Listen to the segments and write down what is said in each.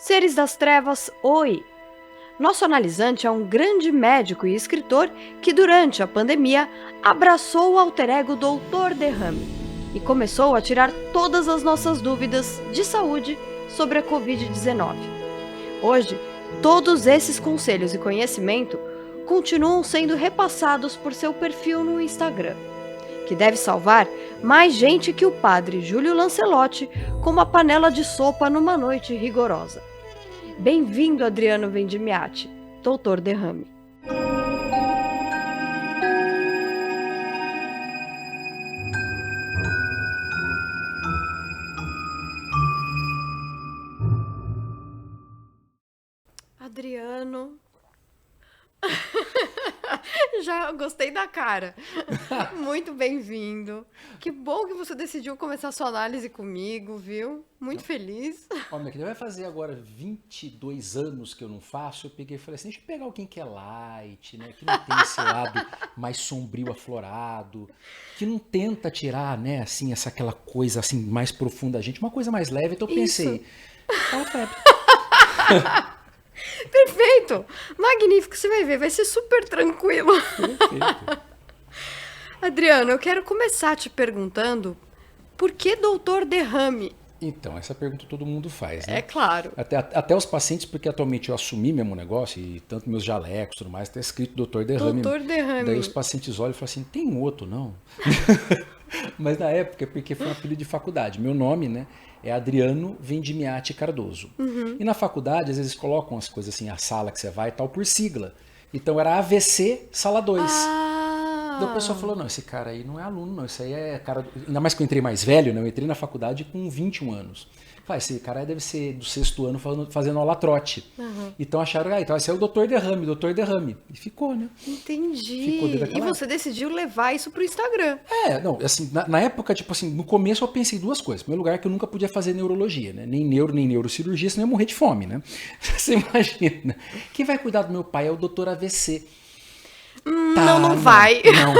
Seres das Trevas, oi! Nosso analisante é um grande médico e escritor que, durante a pandemia, abraçou o alter ego Dr. Derrame e começou a tirar todas as nossas dúvidas de saúde sobre a Covid-19. Hoje, todos esses conselhos e conhecimento continuam sendo repassados por seu perfil no Instagram, que deve salvar mais gente que o padre Júlio Lancelotti com uma panela de sopa numa noite rigorosa. Bem-vindo, Adriano Vendimiati, Dr. Derrame. Adriano... Já gostei da cara. Muito bem-vindo. Que bom que você decidiu começar sua análise comigo, viu? Muito feliz. Ó, minha querida, vai fazer agora 22 anos que eu não faço. Eu peguei e falei assim, deixa eu pegar alguém que é light, né? Que não tem esse lado mais sombrio, aflorado, que não tenta tirar, né, assim, aquela coisa assim mais profunda da gente, uma coisa mais leve. Então eu pensei, fala Febre. Perfeito! Magnífico, você vai ver, vai ser super tranquilo. Perfeito. Adriano, eu quero começar te perguntando por que Dr. Derrame? Então, essa pergunta todo mundo faz, né? É claro. Até os pacientes, porque atualmente eu assumi mesmo o negócio, e tanto meus jalecos e tudo mais, está escrito Dr. Derrame. Dr. Derrame. Daí os pacientes olham e falam assim, tem outro, não? Mas na época, porque foi um apelido de faculdade. Meu nome, né, é Adriano Vendimiati Cardoso. Uhum. E na faculdade, às vezes colocam as coisas assim, a sala que você vai e tal, por sigla. Então era AVC, sala 2. Daí o pessoal falou, não, esse cara aí não é aluno, não, isso aí é cara... Ainda mais que eu entrei mais velho, né, eu entrei na faculdade com 21 anos. Falei, esse cara deve ser do 6º ano fazendo aula trote. Uhum. Então acharam, então esse é o Dr. Derrame, Dr. Derrame. E ficou, né? Entendi. Ficou e você decidiu levar isso pro Instagram. Não, assim, na época, tipo assim, no começo eu pensei duas coisas. Em primeiro lugar, que eu nunca podia fazer neurologia, né? Nem neurocirurgia, senão eu ia morrer de fome, né? Você imagina. Quem vai cuidar do meu pai é o Dr. AVC. Não vai. Não.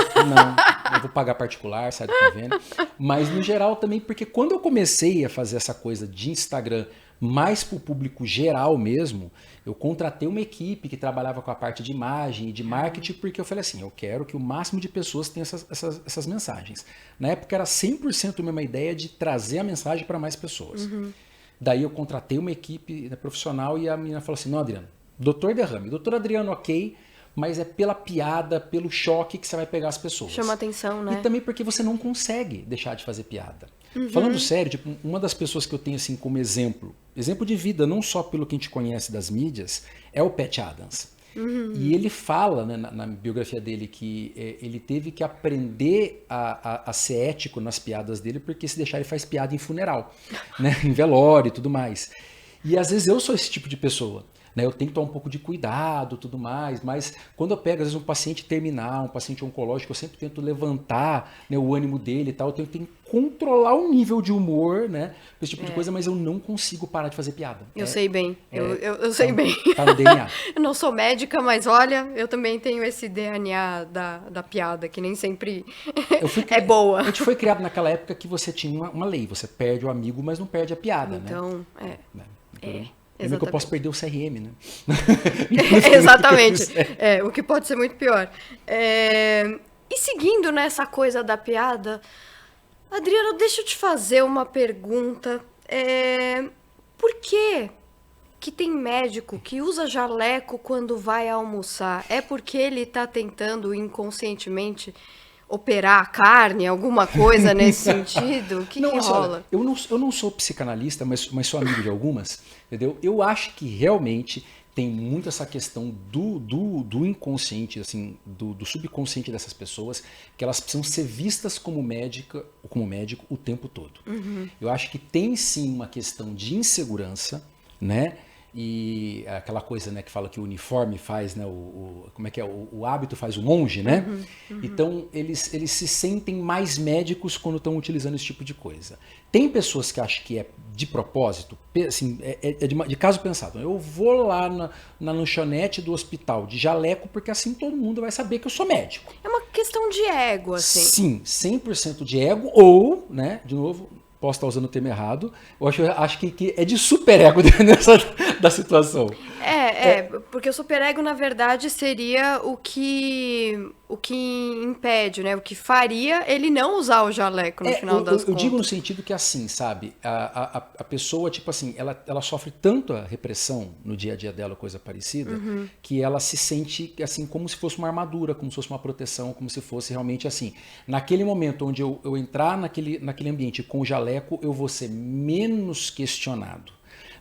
Eu vou pagar particular, sai do convênio. Mas no geral também, porque quando eu comecei a fazer essa coisa de Instagram mais para o público geral mesmo, eu contratei uma equipe que trabalhava com a parte de imagem e de marketing, porque eu falei assim, eu quero que o máximo de pessoas tenham essas mensagens. Na época era 100% a mesma ideia de trazer a mensagem para mais pessoas. Uhum. Daí eu contratei uma equipe profissional e a menina falou assim, não, Adriano, Dr. Derrame, Dr. Adriano, ok, mas é pela piada, pelo choque que você vai pegar as pessoas. Chama atenção, né? E também porque você não consegue deixar de fazer piada. Uhum. Falando sério, tipo, uma das pessoas que eu tenho assim como exemplo de vida, não só pelo que a gente conhece das mídias, é o Pat Adams. Uhum. E ele fala, né, na biografia dele que ele teve que aprender a ser ético nas piadas dele, porque se deixar ele faz piada em funeral, né, em velório e tudo mais. E às vezes eu sou esse tipo de pessoa. Eu tenho que tomar um pouco de cuidado, tudo mais, mas quando eu pego, às vezes, um paciente terminal, um paciente oncológico, eu sempre tento levantar, né, o ânimo dele e tal, eu tenho que controlar o nível de humor, né, esse tipo de coisa, mas eu não consigo parar de fazer piada. Eu sei bem, eu sei bem. Tá no DNA. Eu não sou médica, mas olha, eu também tenho esse DNA da piada, que nem sempre é boa. A gente foi criado naquela época que você tinha uma lei, você perde o amigo, mas não perde a piada, então, né? Exatamente. Que eu posso perder o CRM, né? Exatamente. O que pode ser muito pior. E seguindo nessa coisa da piada, Adriano, deixa eu te fazer uma pergunta. Por que tem médico que usa jaleco quando vai almoçar? É porque ele está tentando inconscientemente operar a carne, alguma coisa nesse sentido? O que rola? Eu não sou psicanalista, mas sou amigo de algumas, entendeu? Eu acho que realmente tem muito essa questão do inconsciente, assim, do subconsciente dessas pessoas, que elas precisam ser vistas como médico o tempo todo. Uhum. Eu acho que tem sim uma questão de insegurança, né? E aquela coisa, né, que fala que o uniforme faz, né, como é que é? O hábito faz o monge, né? Uhum, uhum. Então, eles se sentem mais médicos quando estão utilizando esse tipo de coisa. Tem pessoas que acham que é de propósito, assim, de caso pensado. Eu vou lá na lanchonete do hospital de jaleco, porque assim todo mundo vai saber que eu sou médico. É uma questão de ego, assim. Sim, 100% de ego, ou, né, de novo... Posso estar usando o termo errado. Eu acho que é de superego da situação. Porque o superego, na verdade, seria o que impede, né? O que faria ele não usar o jaleco no final das Eu digo no contas. sentido que assim, sabe, a pessoa, tipo assim, ela sofre tanto a repressão no dia a dia dela, coisa parecida, que ela se sente assim como se fosse uma armadura, como se fosse uma proteção, como se fosse realmente assim. Naquele momento onde eu entrar naquele ambiente com o jaleco, eu vou ser menos questionado.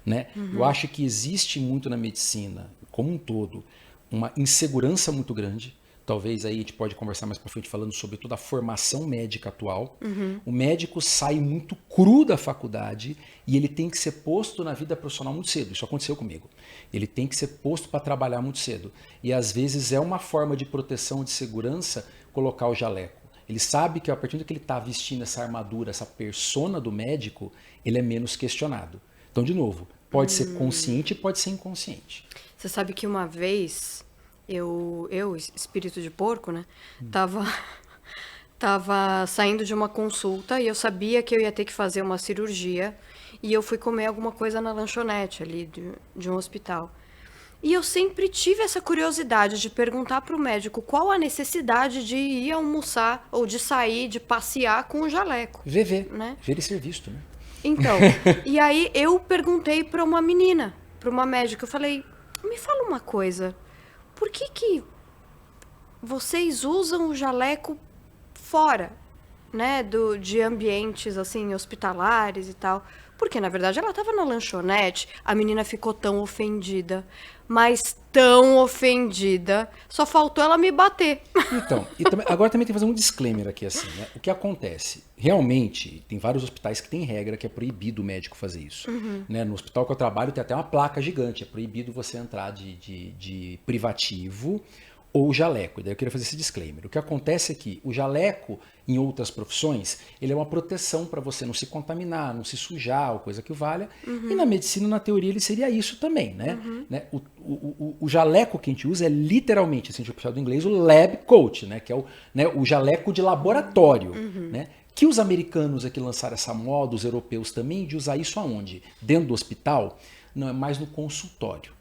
Né? Eu acho que existe muito na medicina, como um todo, uma insegurança muito grande. Talvez aí a gente pode conversar mais para frente falando sobre toda a formação médica atual. O médico sai muito cru da faculdade e ele tem que ser posto na vida profissional muito cedo. Isso aconteceu comigo. Ele tem que ser posto para trabalhar muito cedo. E às vezes é uma forma de proteção, de segurança, colocar o jaleco. Ele sabe que a partir do que ele está vestindo essa armadura, essa persona do médico, ele é menos questionado. Então, de novo, pode ser consciente e pode ser inconsciente. Você sabe que uma vez, eu espírito de porco, né? Tava saindo de uma consulta e eu sabia que eu ia ter que fazer uma cirurgia. E eu fui comer alguma coisa na lanchonete ali de um hospital. E eu sempre tive essa curiosidade de perguntar para o médico qual a necessidade de ir almoçar ou de sair, de passear com o jaleco. VV, Né? ver e ser visto, né? Então, e aí eu perguntei para uma menina, para uma médica, eu falei, me fala uma coisa, por que vocês usam o jaleco fora, né, de ambientes, assim, hospitalares e tal? Porque, na verdade, ela estava na lanchonete, a menina ficou tão ofendida, mas tão ofendida, só faltou ela me bater. Então, agora também tem que fazer um disclaimer aqui, assim, né? O que acontece? Realmente, tem vários hospitais que tem regra que é proibido o médico fazer isso. Né? No hospital que eu trabalho tem até uma placa gigante, é proibido você entrar de privativo ou jaleco. E daí eu queria fazer esse disclaimer. O que acontece é que o jaleco, em outras profissões, ele é uma proteção para você não se contaminar, não se sujar, ou coisa que valha. E na medicina, na teoria, ele seria isso também, né? O jaleco que a gente usa é literalmente, se a gente puxar do inglês, o lab coat, né? Que é o jaleco de laboratório, né? Que os americanos aqui lançaram essa moda, os europeus também, de usar isso aonde? Dentro do hospital? Não, é mais no consultório.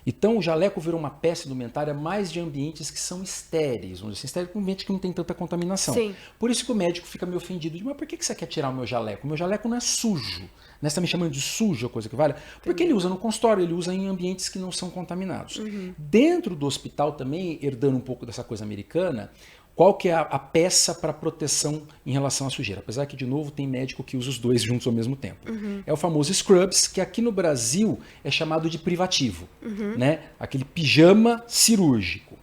Então o jaleco virou uma peça indumentária mais de ambientes que são estéreis, vamos dizer assim, estéril, ambiente que não tem tanta contaminação. Sim. Por isso que o médico fica meio ofendido, mas por que você quer tirar o meu jaleco? O meu jaleco não é sujo. Né? Você está me chamando de sujo, coisa que vale? Porque ele usa no consultório, ele usa em ambientes que não são contaminados. Dentro do hospital também, herdando um pouco dessa coisa americana, qual que é a peça para proteção em relação à sujeira? Apesar que, de novo, tem médico que usa os dois juntos ao mesmo tempo. É o famoso scrubs, que aqui no Brasil é chamado de privativo. Né? Aquele pijama cirúrgico.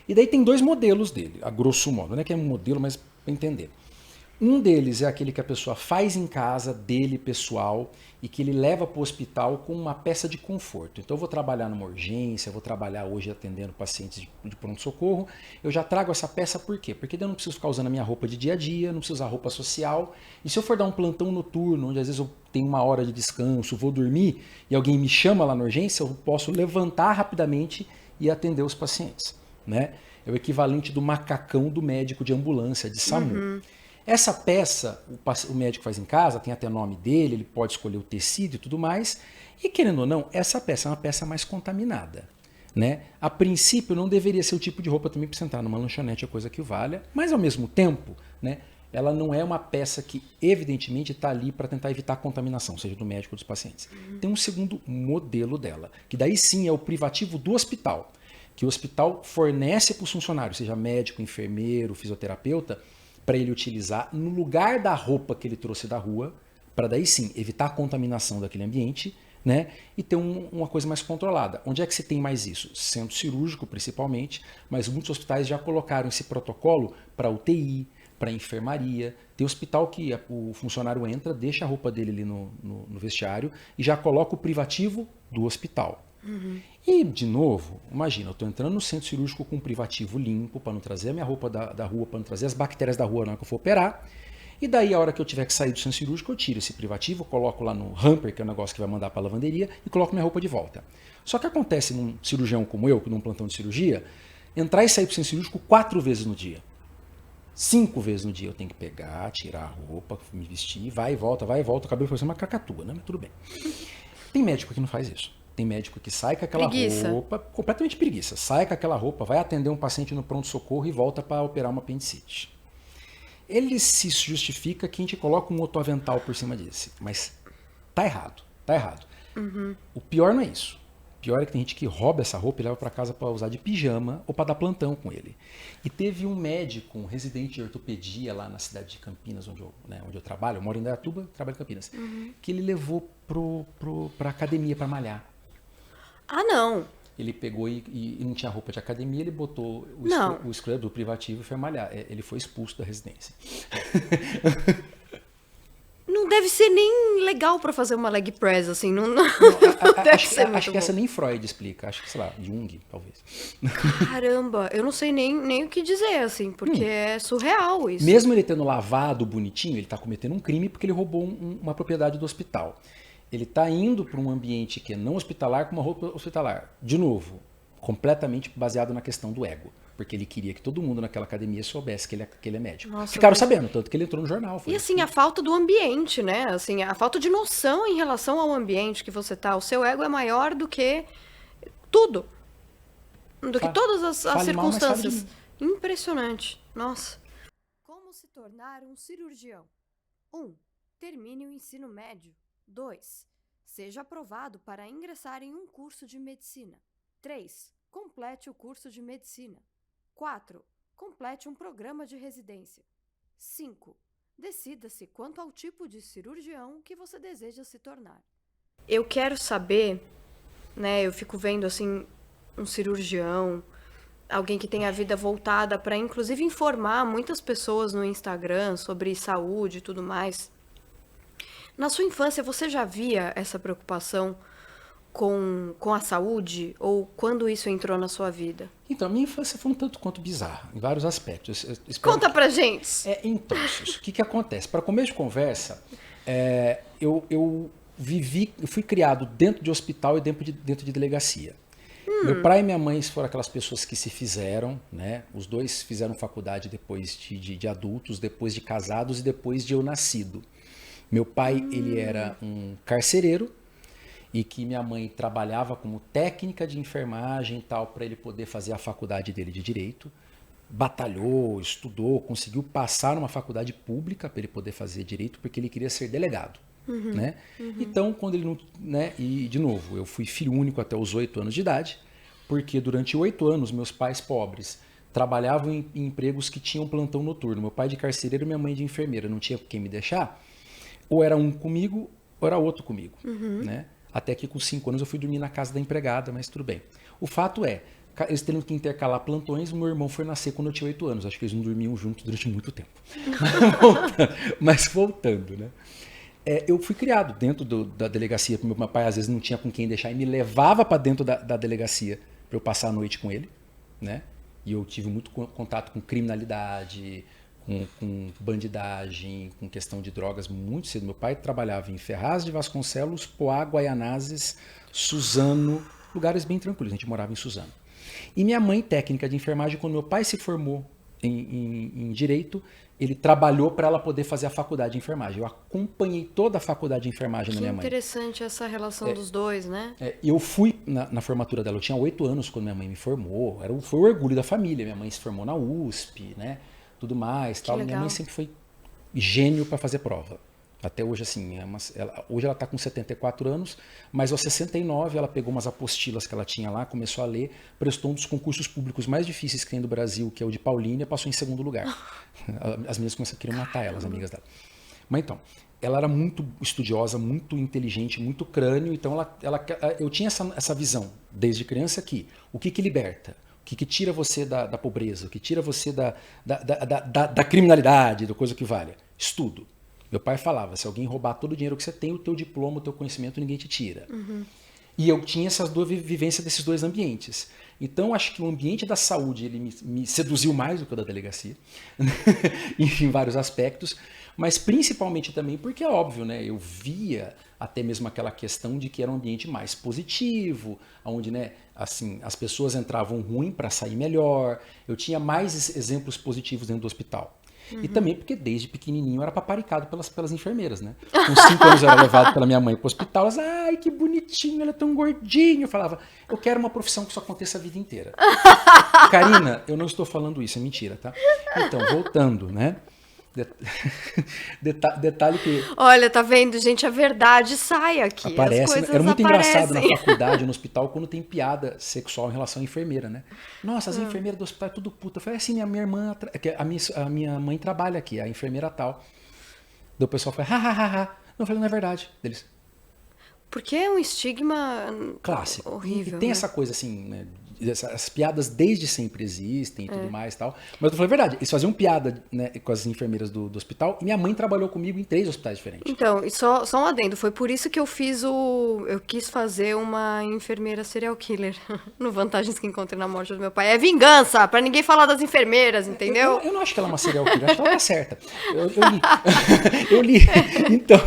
E daí tem dois modelos dele, a grosso modo. Não é que é um modelo, mas para entender. Um deles é aquele que a pessoa faz em casa, dele, pessoal, e que ele leva para o hospital com uma peça de conforto. Então eu vou trabalhar numa urgência, vou trabalhar hoje atendendo pacientes de pronto-socorro, eu já trago essa peça por quê? Porque daí eu não preciso ficar usando a minha roupa de dia a dia, não preciso usar roupa social, e se eu for dar um plantão noturno, onde às vezes eu tenho uma hora de descanso, vou dormir, e alguém me chama lá na urgência, eu posso levantar rapidamente e atender os pacientes. Né? É o equivalente do macacão do médico de ambulância, de SAMU. Essa peça, o médico faz em casa, tem até nome dele, ele pode escolher o tecido e tudo mais. E querendo ou não, essa peça é uma peça mais contaminada. Né? A princípio não deveria ser o tipo de roupa também para você entrar numa lanchonete ou coisa que valha, mas ao mesmo tempo, né, ela não é uma peça que evidentemente está ali para tentar evitar a contaminação, seja do médico ou dos pacientes. Tem um segundo modelo dela, que daí sim é o privativo do hospital, que o hospital fornece para os funcionários, seja médico, enfermeiro, fisioterapeuta, para ele utilizar no lugar da roupa que ele trouxe da rua, para daí sim evitar a contaminação daquele ambiente, né, e ter uma coisa mais controlada. Onde é que se tem mais isso? Centro cirúrgico, principalmente, mas muitos hospitais já colocaram esse protocolo para UTI, para enfermaria. Tem hospital que o funcionário entra, deixa a roupa dele ali no vestiário e já coloca o privativo do hospital. E, de novo, imagina, eu estou entrando no centro cirúrgico com um privativo limpo, para não trazer a minha roupa da rua, para não trazer as bactérias da rua na hora que eu for operar. E daí, a hora que eu tiver que sair do centro cirúrgico, eu tiro esse privativo, coloco lá no hamper, que é o negócio que vai mandar para a lavanderia, e coloco minha roupa de volta. Só que acontece num cirurgião como eu, num plantão de cirurgia, entrar e sair do centro cirúrgico 4 vezes no dia. 5 vezes no dia eu tenho que pegar, tirar a roupa, me vestir, vai e volta, o cabelo foi uma cacatua, né? Mas tudo bem. Tem médico que não faz isso. Tem médico que sai com aquela Preguiça. roupa, completamente preguiça, sai com aquela roupa, vai atender um paciente no pronto-socorro e volta para operar uma apendicite. Ele se justifica que a gente coloca um outro avental por cima disso, mas tá errado, tá errado. O pior não é isso. O pior é que tem gente que rouba essa roupa e leva para casa para usar de pijama ou para dar plantão com ele. E teve um médico, um residente de ortopedia lá na cidade de Campinas, onde eu trabalho, eu moro em Indaiatuba, trabalho em Campinas, que ele levou para academia para malhar. Ah, não. Ele pegou e não tinha roupa de academia, ele botou o scrub do privativo e foi malhar. Ele foi expulso da residência. Não deve ser nem legal pra fazer uma leg press, assim. Não, deve ser muito Acho que essa bom. nem Freud explica. Acho que, sei lá, Jung, talvez. Caramba, eu não sei nem o que dizer, assim, porque é surreal isso. Mesmo ele tendo lavado bonitinho, ele está cometendo um crime porque ele roubou uma propriedade do hospital. Ele está indo para um ambiente que é não hospitalar com uma roupa hospitalar. De novo, completamente baseado na questão do ego. Porque ele queria que todo mundo naquela academia soubesse que ele é médico. Nossa, Ficaram mas- sabendo, tanto que ele entrou no jornal. Foi E assim, a falta do ambiente, né? Assim, a falta de noção em relação ao ambiente que você tá. O seu ego é maior do que tudo. Do que todas as Fale mal, mas fale de circunstâncias. mim. Impressionante. Nossa. Como se tornar um cirurgião? 1. Termine o ensino médio. 2. Seja aprovado para ingressar em um curso de medicina. 3. Complete o curso de medicina. 4. Complete um programa de residência. 5. Decida-se quanto ao tipo de cirurgião que você deseja se tornar. Eu quero saber, né? Eu fico vendo assim um cirurgião, alguém que tem a vida voltada para inclusive informar muitas pessoas no Instagram sobre saúde e tudo mais. Na sua infância, você já via essa preocupação com a saúde ou quando isso entrou na sua vida? Então, a minha infância foi um tanto quanto bizarra, em vários aspectos. Eu espero Conta pra gente! Então, Sus, o que acontece? Para começo de conversa, eu fui criado dentro de hospital e dentro de delegacia. Meu pai e minha mãe foram aquelas pessoas que se fizeram, né? Os dois fizeram faculdade depois de adultos, depois de casados e depois de eu nascido. Meu pai, ele era um carcereiro e que minha mãe trabalhava como técnica de enfermagem e tal para ele poder fazer a faculdade dele de direito. Batalhou, estudou, conseguiu passar numa faculdade pública para ele poder fazer direito porque ele queria ser delegado. Né? Então, quando ele não. Né? E, de novo, eu fui filho único até os 8 anos de idade, porque durante 8 anos meus pais pobres trabalhavam em empregos que tinham plantão noturno. Meu pai de carcereiro e minha mãe de enfermeira. Não tinha quem me deixar. Ou era um comigo, ou era outro comigo. Né? Até que com 5 anos eu fui dormir na casa da empregada, mas tudo bem. O fato é, eles tendo que intercalar plantões, meu irmão foi nascer quando eu tinha 8 anos. Acho que eles não dormiam juntos durante muito tempo. Mas voltando, né? Eu fui criado dentro da delegacia. Meu pai às vezes não tinha com quem deixar e me levava para dentro da delegacia para eu passar a noite com ele. Né? E eu tive muito contato com criminalidade, com bandidagem, com questão de drogas muito cedo. Meu pai trabalhava em Ferraz de Vasconcelos, Poá, Guaianazes, Suzano, lugares bem tranquilos. A gente morava em Suzano. E minha mãe, técnica de enfermagem, quando meu pai se formou em Direito, ele trabalhou para ela poder fazer a faculdade de enfermagem. Eu acompanhei toda a faculdade de enfermagem da minha Que mãe. interessante essa relação dos dois, né? Eu fui na formatura dela, eu tinha 8 anos quando minha mãe me formou. Foi o orgulho da família. Minha mãe se formou na USP, né? Tudo mais. Tal. Minha legal. mãe sempre foi gênio para fazer prova. Até hoje, assim, hoje ela está com 74 anos, mas aos 69 ela pegou umas apostilas que ela tinha lá, começou a ler, prestou um dos concursos públicos mais difíceis que tem do Brasil, que é o de Paulínia, passou em segundo lugar. As meninas queriam matar ela, as amigas dela. Mas então, ela era muito estudiosa, muito inteligente, muito crânio, então eu tinha essa visão, desde criança, que o que liberta? O que tira você da pobreza? O que tira você da criminalidade, da coisa que vale? Estudo. Meu pai falava, se alguém roubar todo o dinheiro que você tem, o teu diploma, o teu conhecimento, ninguém te tira. E eu tinha essas duas vivências desses dois ambientes. Então, acho que o ambiente da saúde ele me seduziu mais do que o da delegacia, em vários aspectos, mas principalmente também porque é óbvio, né? Eu via até mesmo aquela questão de que era um ambiente mais positivo, onde, né, assim, as pessoas entravam ruim para sair melhor. Eu tinha mais exemplos positivos dentro do hospital. E também porque desde pequenininho eu era paparicado pelas enfermeiras, né? Com 5 anos eu era levado pela minha mãe pro hospital, elas, ai, que bonitinho, ele é tão gordinho. Eu falava, eu quero uma profissão que isso aconteça a vida inteira. Karina, eu não estou falando isso, é mentira, tá? Então, voltando, né? Detalhe que Olha, tá vendo, gente? A verdade sai aqui. aparece, As né? coisas Era muito engraçado na aparecem. faculdade, no hospital, quando tem piada sexual em relação à enfermeira, né? Nossa, as enfermeiras do hospital é tudo puta. Eu falei, assim, minha irmã, a minha mãe trabalha aqui, a enfermeira tal. Daí o pessoal foi, ha, ha, ha, ha. Eu falei, não é verdade. Deles, Porque é um estigma clássico. horrível. E tem né? essa coisa assim, né? As piadas desde sempre existem e tudo mais e tal. Mas eu falei a verdade, eles faziam piada, né, com as enfermeiras do hospital e minha mãe trabalhou comigo em 3 hospitais diferentes. Então, e só um adendo, foi por isso que eu fiz eu quis fazer uma enfermeira serial killer no Vantagens que Encontrei na Morte do Meu Pai. É vingança, pra ninguém falar das enfermeiras, entendeu? Eu não acho que ela é uma serial killer, acho que ela tá certa. Eu li. Eu li. Então,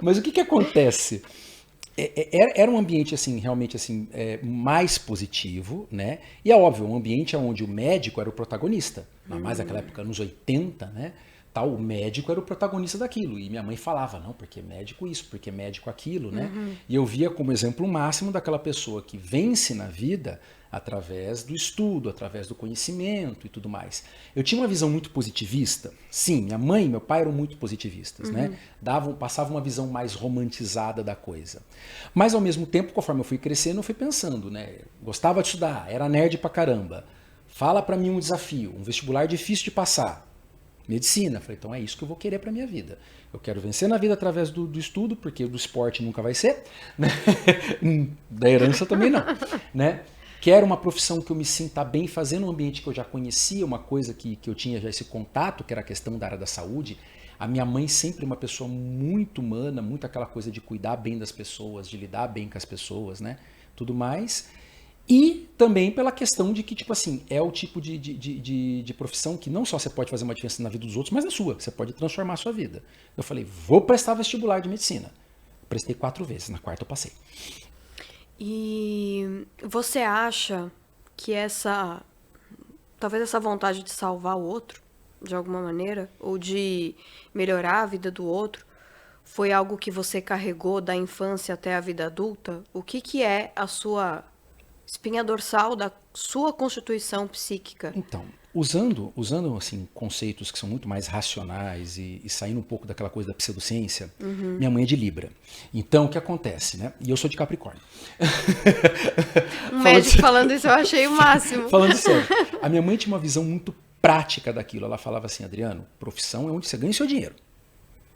mas o que que acontece? Era um ambiente assim, realmente assim, mais positivo, né? E é óbvio, um ambiente onde o médico era o protagonista. Ainda mais naquela época, nos 80, né? Tal, o médico era o protagonista daquilo. E minha mãe falava, não, porque médico isso, porque médico aquilo, né? E eu via como exemplo máximo daquela pessoa que vence na vida através do estudo, através do conhecimento e tudo mais. Eu tinha uma visão muito positivista. Sim, minha mãe e meu pai eram muito positivistas, né? Passavam uma visão mais romantizada da coisa. Mas ao mesmo tempo, conforme eu fui crescendo, eu fui pensando, né? Gostava de estudar, era nerd pra caramba. Fala pra mim um desafio, um vestibular difícil de passar. Medicina. Falei, então é isso que eu vou querer pra minha vida. Eu quero vencer na vida através do estudo, porque do esporte nunca vai ser, né? Da herança também não, né? Quero uma profissão que eu me sinta bem fazendo um ambiente que eu já conhecia, uma coisa que eu tinha já esse contato, que era a questão da área da saúde. A minha mãe sempre uma pessoa muito humana, muito aquela coisa de cuidar bem das pessoas, de lidar bem com as pessoas, né? Tudo mais. E também pela questão de que, tipo assim, é o tipo de profissão que não só você pode fazer uma diferença na vida dos outros, mas na sua. Você pode transformar a sua vida. Eu falei, vou prestar vestibular de medicina. Prestei 4 vezes, na quarta eu passei. E você acha que talvez essa vontade de salvar o outro, de alguma maneira, ou de melhorar a vida do outro, foi algo que você carregou da infância até a vida adulta? O que é a sua espinha dorsal da sua constituição psíquica? Então, usando assim, conceitos que são muito mais racionais e saindo um pouco daquela coisa da pseudociência, minha mãe é de Libra. Então, o que acontece, né? E eu sou de Capricórnio. Um médico falando isso eu achei o máximo. Falando sério, a minha mãe tinha uma visão muito prática daquilo. Ela falava assim, Adriano, profissão é onde você ganha o seu dinheiro.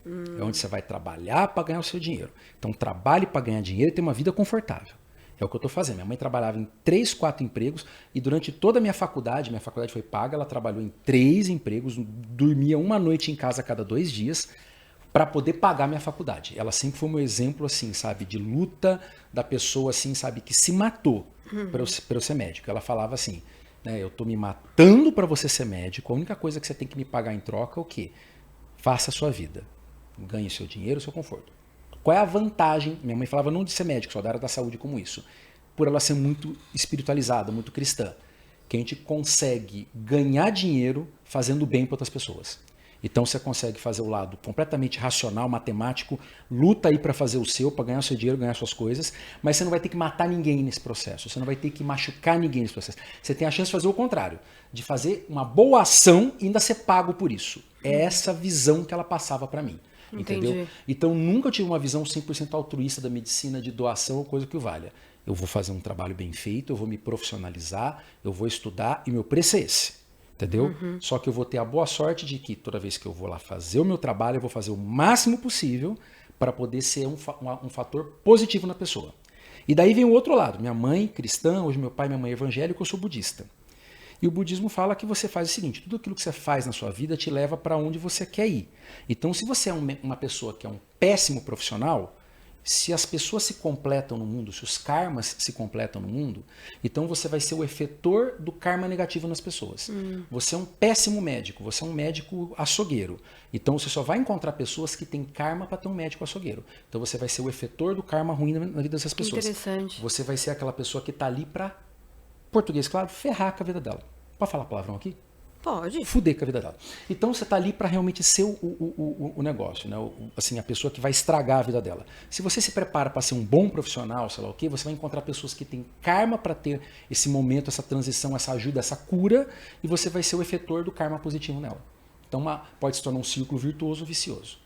É onde você vai trabalhar para ganhar o seu dinheiro. Então, trabalhe para ganhar dinheiro e ter uma vida confortável. É o que eu estou fazendo. Minha mãe trabalhava em 3, 4 empregos e durante toda a minha faculdade foi paga, ela trabalhou em 3 empregos, dormia uma noite em casa a cada 2 dias para poder pagar minha faculdade. Ela sempre foi um exemplo, assim, sabe, de luta da pessoa, assim, sabe, que se matou para eu ser médico. Ela falava assim, né, eu estou me matando para você ser médico, a única coisa que você tem que me pagar em troca é o quê? Faça a sua vida. Ganhe seu dinheiro, seu conforto. Qual é a vantagem? Minha mãe falava não de ser médico, só da área da saúde como isso. Por ela ser muito espiritualizada, muito cristã. Que a gente consegue ganhar dinheiro fazendo bem para outras pessoas. Então você consegue fazer o lado completamente racional, matemático, luta aí para fazer o seu, para ganhar o seu dinheiro, ganhar suas coisas, mas você não vai ter que matar ninguém nesse processo, você não vai ter que machucar ninguém nesse processo. Você tem a chance de fazer o contrário, de fazer uma boa ação e ainda ser pago por isso. É essa visão que ela passava para mim. Entendeu? Entendi. Então nunca tive uma visão 100% altruísta da medicina, de doação ou coisa que o valha. Eu vou fazer um trabalho bem feito, eu vou me profissionalizar, eu vou estudar e meu preço é esse. Entendeu? Só que eu vou ter a boa sorte de que toda vez que eu vou lá fazer o meu trabalho, eu vou fazer o máximo possível para poder ser um fator positivo na pessoa. E daí vem o outro lado. Minha mãe cristã, hoje meu pai e minha mãe evangélico, eu sou budista. E o budismo fala que você faz o seguinte, tudo aquilo que você faz na sua vida te leva para onde você quer ir. Então, se você é uma pessoa que é um péssimo profissional, se as pessoas se completam no mundo, se os karmas se completam no mundo, então você vai ser o efetor do karma negativo nas pessoas. Você é um péssimo médico, você é um médico açougueiro. Então, você só vai encontrar pessoas que têm karma para ter um médico açougueiro. Então, você vai ser o efetor do karma ruim na vida dessas pessoas. Interessante. Você vai ser aquela pessoa que está ali para, português claro, ferrar com a vida dela. Pode falar palavrão aqui? Pode. Fuder com a vida dela. Então você tá ali para realmente ser o negócio, né? Assim, a pessoa que vai estragar a vida dela. Se você se prepara para ser um bom profissional, sei lá o quê, você vai encontrar pessoas que têm karma para ter esse momento, essa transição, essa ajuda, essa cura, e você vai ser o efetor do karma positivo nela. Então pode se tornar um círculo virtuoso ou vicioso.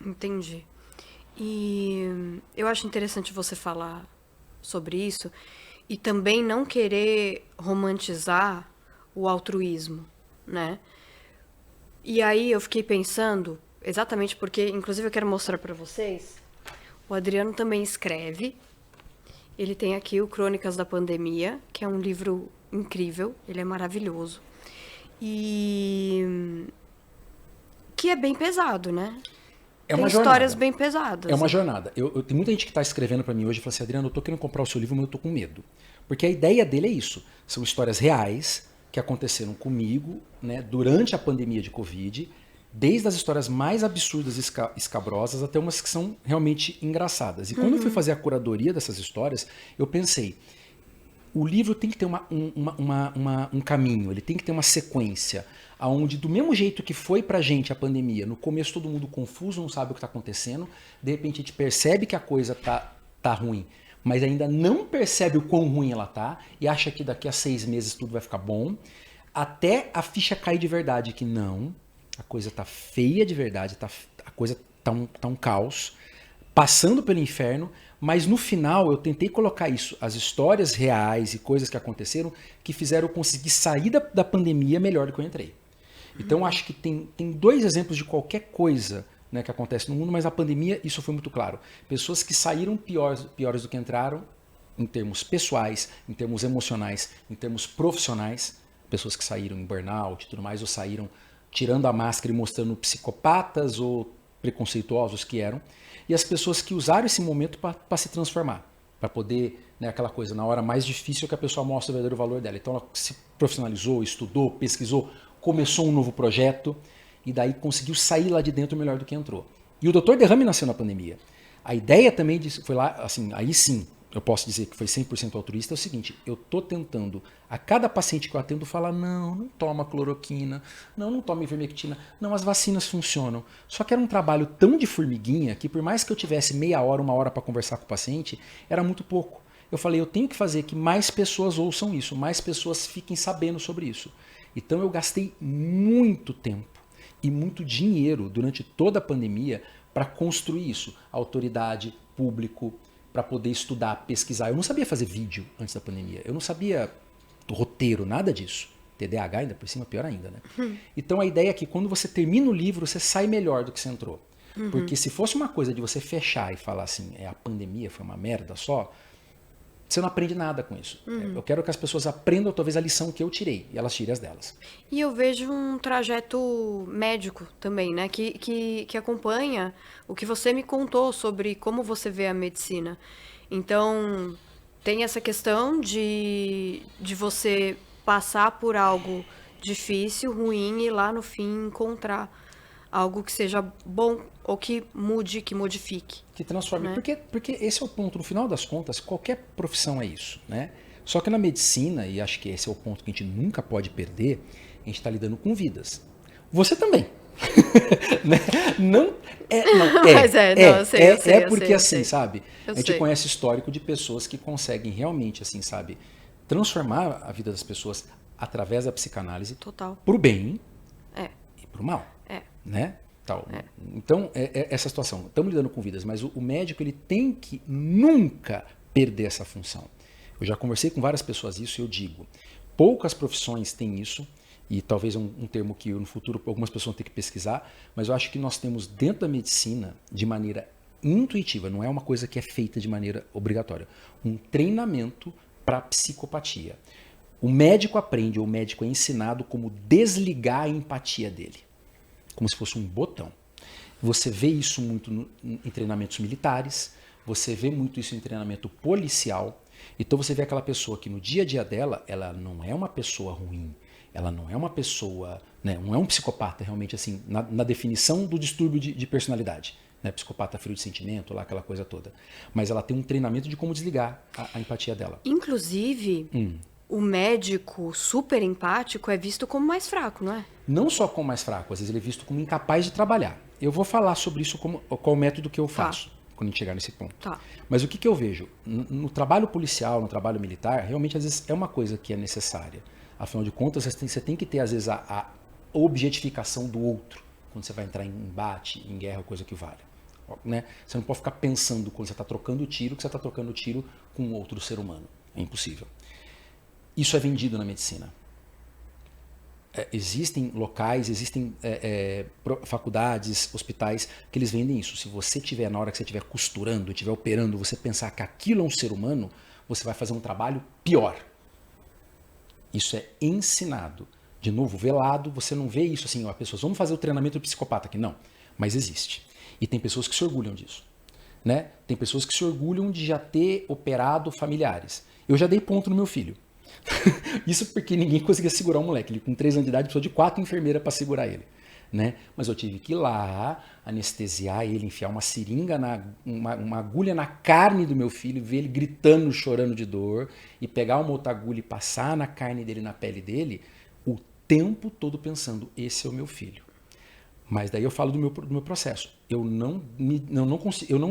Entendi. E eu acho interessante você falar sobre isso e também não querer romantizar o altruísmo, né? E aí eu fiquei pensando, exatamente porque, inclusive eu quero mostrar para vocês, o Adriano também escreve, ele tem aqui o Crônicas da Pandemia, que é um livro incrível, ele é maravilhoso, e que é bem pesado, né? É Tem uma histórias jornada. bem pesadas. É uma jornada. Tem muita gente que está escrevendo para mim hoje e fala assim, Adriano, eu tô querendo comprar o seu livro, mas eu tô com medo. Porque a ideia dele é isso. São histórias reais que aconteceram comigo, né, durante a pandemia de Covid, desde as histórias mais absurdas e escabrosas até umas que são realmente engraçadas. E quando eu fui fazer a curadoria dessas histórias, eu pensei, o livro tem que ter um caminho, ele tem que ter uma sequência, onde do mesmo jeito que foi pra gente a pandemia, no começo todo mundo confuso, não sabe o que está acontecendo, de repente a gente percebe que a coisa tá ruim, mas ainda não percebe o quão ruim ela tá, e acha que daqui a 6 meses tudo vai ficar bom, até a ficha cair de verdade, que não, a coisa tá feia de verdade, a coisa tá um caos, passando pelo inferno, mas no final eu tentei colocar isso, as histórias reais e coisas que aconteceram que fizeram eu conseguir sair da pandemia melhor do que eu entrei. Então acho que tem 2 exemplos de qualquer coisa, né, que acontece no mundo, mas a pandemia isso foi muito claro. Pessoas que saíram piores do que entraram, em termos pessoais, em termos emocionais, em termos profissionais, pessoas que saíram em burnout e tudo mais, ou saíram tirando a máscara e mostrando psicopatas ou preconceituosos que eram, e as pessoas que usaram esse momento para se transformar, para poder, né, aquela coisa, na hora mais difícil que a pessoa mostra o verdadeiro valor dela. Então ela se profissionalizou, estudou, pesquisou, começou um novo projeto e daí conseguiu sair lá de dentro melhor do que entrou. E o Dr. Derrame nasceu na pandemia. A ideia também foi lá, assim, aí sim, eu posso dizer que foi 100% altruísta, é o seguinte, eu tô tentando, a cada paciente que eu atendo, falar, não toma cloroquina, não toma ivermectina, não, as vacinas funcionam. Só que era um trabalho tão de formiguinha, que por mais que eu tivesse meia hora, 1 hora para conversar com o paciente, era muito pouco. Eu falei, eu tenho que fazer que mais pessoas ouçam isso, mais pessoas fiquem sabendo sobre isso. Então eu gastei muito tempo e muito dinheiro durante toda a pandemia para construir isso. Autoridade, público, para poder estudar, pesquisar. Eu não sabia fazer vídeo antes da pandemia. Eu não sabia roteiro, nada disso. TDAH ainda por cima, pior ainda, né? Então a ideia é que quando você termina o livro, você sai melhor do que você entrou. Porque se fosse uma coisa de você fechar e falar assim, a pandemia foi uma merda só, você não aprende nada com isso. Eu quero que as pessoas aprendam talvez a lição que eu tirei e elas tirem as delas. E eu vejo um trajeto médico também, né? Que acompanha o que você me contou sobre como você vê a medicina. Então, tem essa questão de você passar por algo difícil, ruim, e lá no fim encontrar algo que seja bom ou que mude, que modifique. Que transforme. Né? Porque esse é o ponto, no final das contas, qualquer profissão é isso, né? Só que na medicina, e acho que esse é o ponto que a gente nunca pode perder, a gente está lidando com vidas. Você também. Né? Não Mas eu sei, porque eu assim, sei. sabe? Eu A gente sei. conhece histórico de pessoas que conseguem realmente, assim, sabe, transformar a vida das pessoas através da psicanálise Total. pro bem É. e pro mal, É. né? Tal. Então, essa situação. Estamos lidando com vidas, mas o médico ele tem que nunca perder essa função. Eu já conversei com várias pessoas isso e eu digo, poucas profissões têm isso, e talvez um termo que no futuro algumas pessoas vão ter que pesquisar, mas eu acho que nós temos dentro da medicina, de maneira intuitiva, não é uma coisa que é feita de maneira obrigatória, um treinamento para psicopatia. O médico aprende, ou o médico é ensinado como desligar a empatia dele, como se fosse um botão. Você vê isso muito em treinamentos militares, você vê muito isso em treinamento policial. Então você vê aquela pessoa que no dia a dia dela, ela não é uma pessoa ruim, ela não é uma pessoa, né, não é um psicopata realmente assim, na definição do distúrbio de personalidade. Né, psicopata frio de sentimento, lá, aquela coisa toda. Mas ela tem um treinamento de como desligar a empatia dela. Inclusive, o médico super empático é visto como mais fraco, não é? Não só como mais fraco, às vezes ele é visto como incapaz de trabalhar. Eu vou falar sobre isso, qual o método que eu faço quando a gente chegar nesse ponto. Tá. Mas o que eu vejo? No trabalho policial, no trabalho militar, realmente às vezes é uma coisa que é necessária. Afinal de contas, você tem que ter às vezes a objetificação do outro quando você vai entrar em embate, em guerra, coisa que vale. Né? Você não pode ficar pensando quando você está trocando tiro que você está trocando tiro com outro ser humano. É impossível. Isso é vendido na medicina. Existem locais, existem faculdades, hospitais que eles vendem isso. Se você tiver, na hora que você estiver costurando, estiver operando, você pensar que aquilo é um ser humano, você vai fazer um trabalho pior. Isso é ensinado. De novo, velado, você não vê isso assim, ó, pessoas, vamos fazer o treinamento do psicopata aqui. Não, mas existe. E tem pessoas que se orgulham disso. Né? Tem pessoas que se orgulham de já ter operado familiares. Eu já dei ponto no meu filho. Isso porque ninguém conseguia segurar o moleque. Ele com 3 anos de idade precisou de 4 enfermeiras para segurar ele. Né? Mas eu tive que ir lá, anestesiar ele, enfiar uma seringa, uma agulha na carne do meu filho, ver ele gritando, chorando de dor, e pegar uma outra agulha e passar na carne dele, na pele dele, o tempo todo pensando, esse é o meu filho. Mas daí eu falo do meu processo. Eu não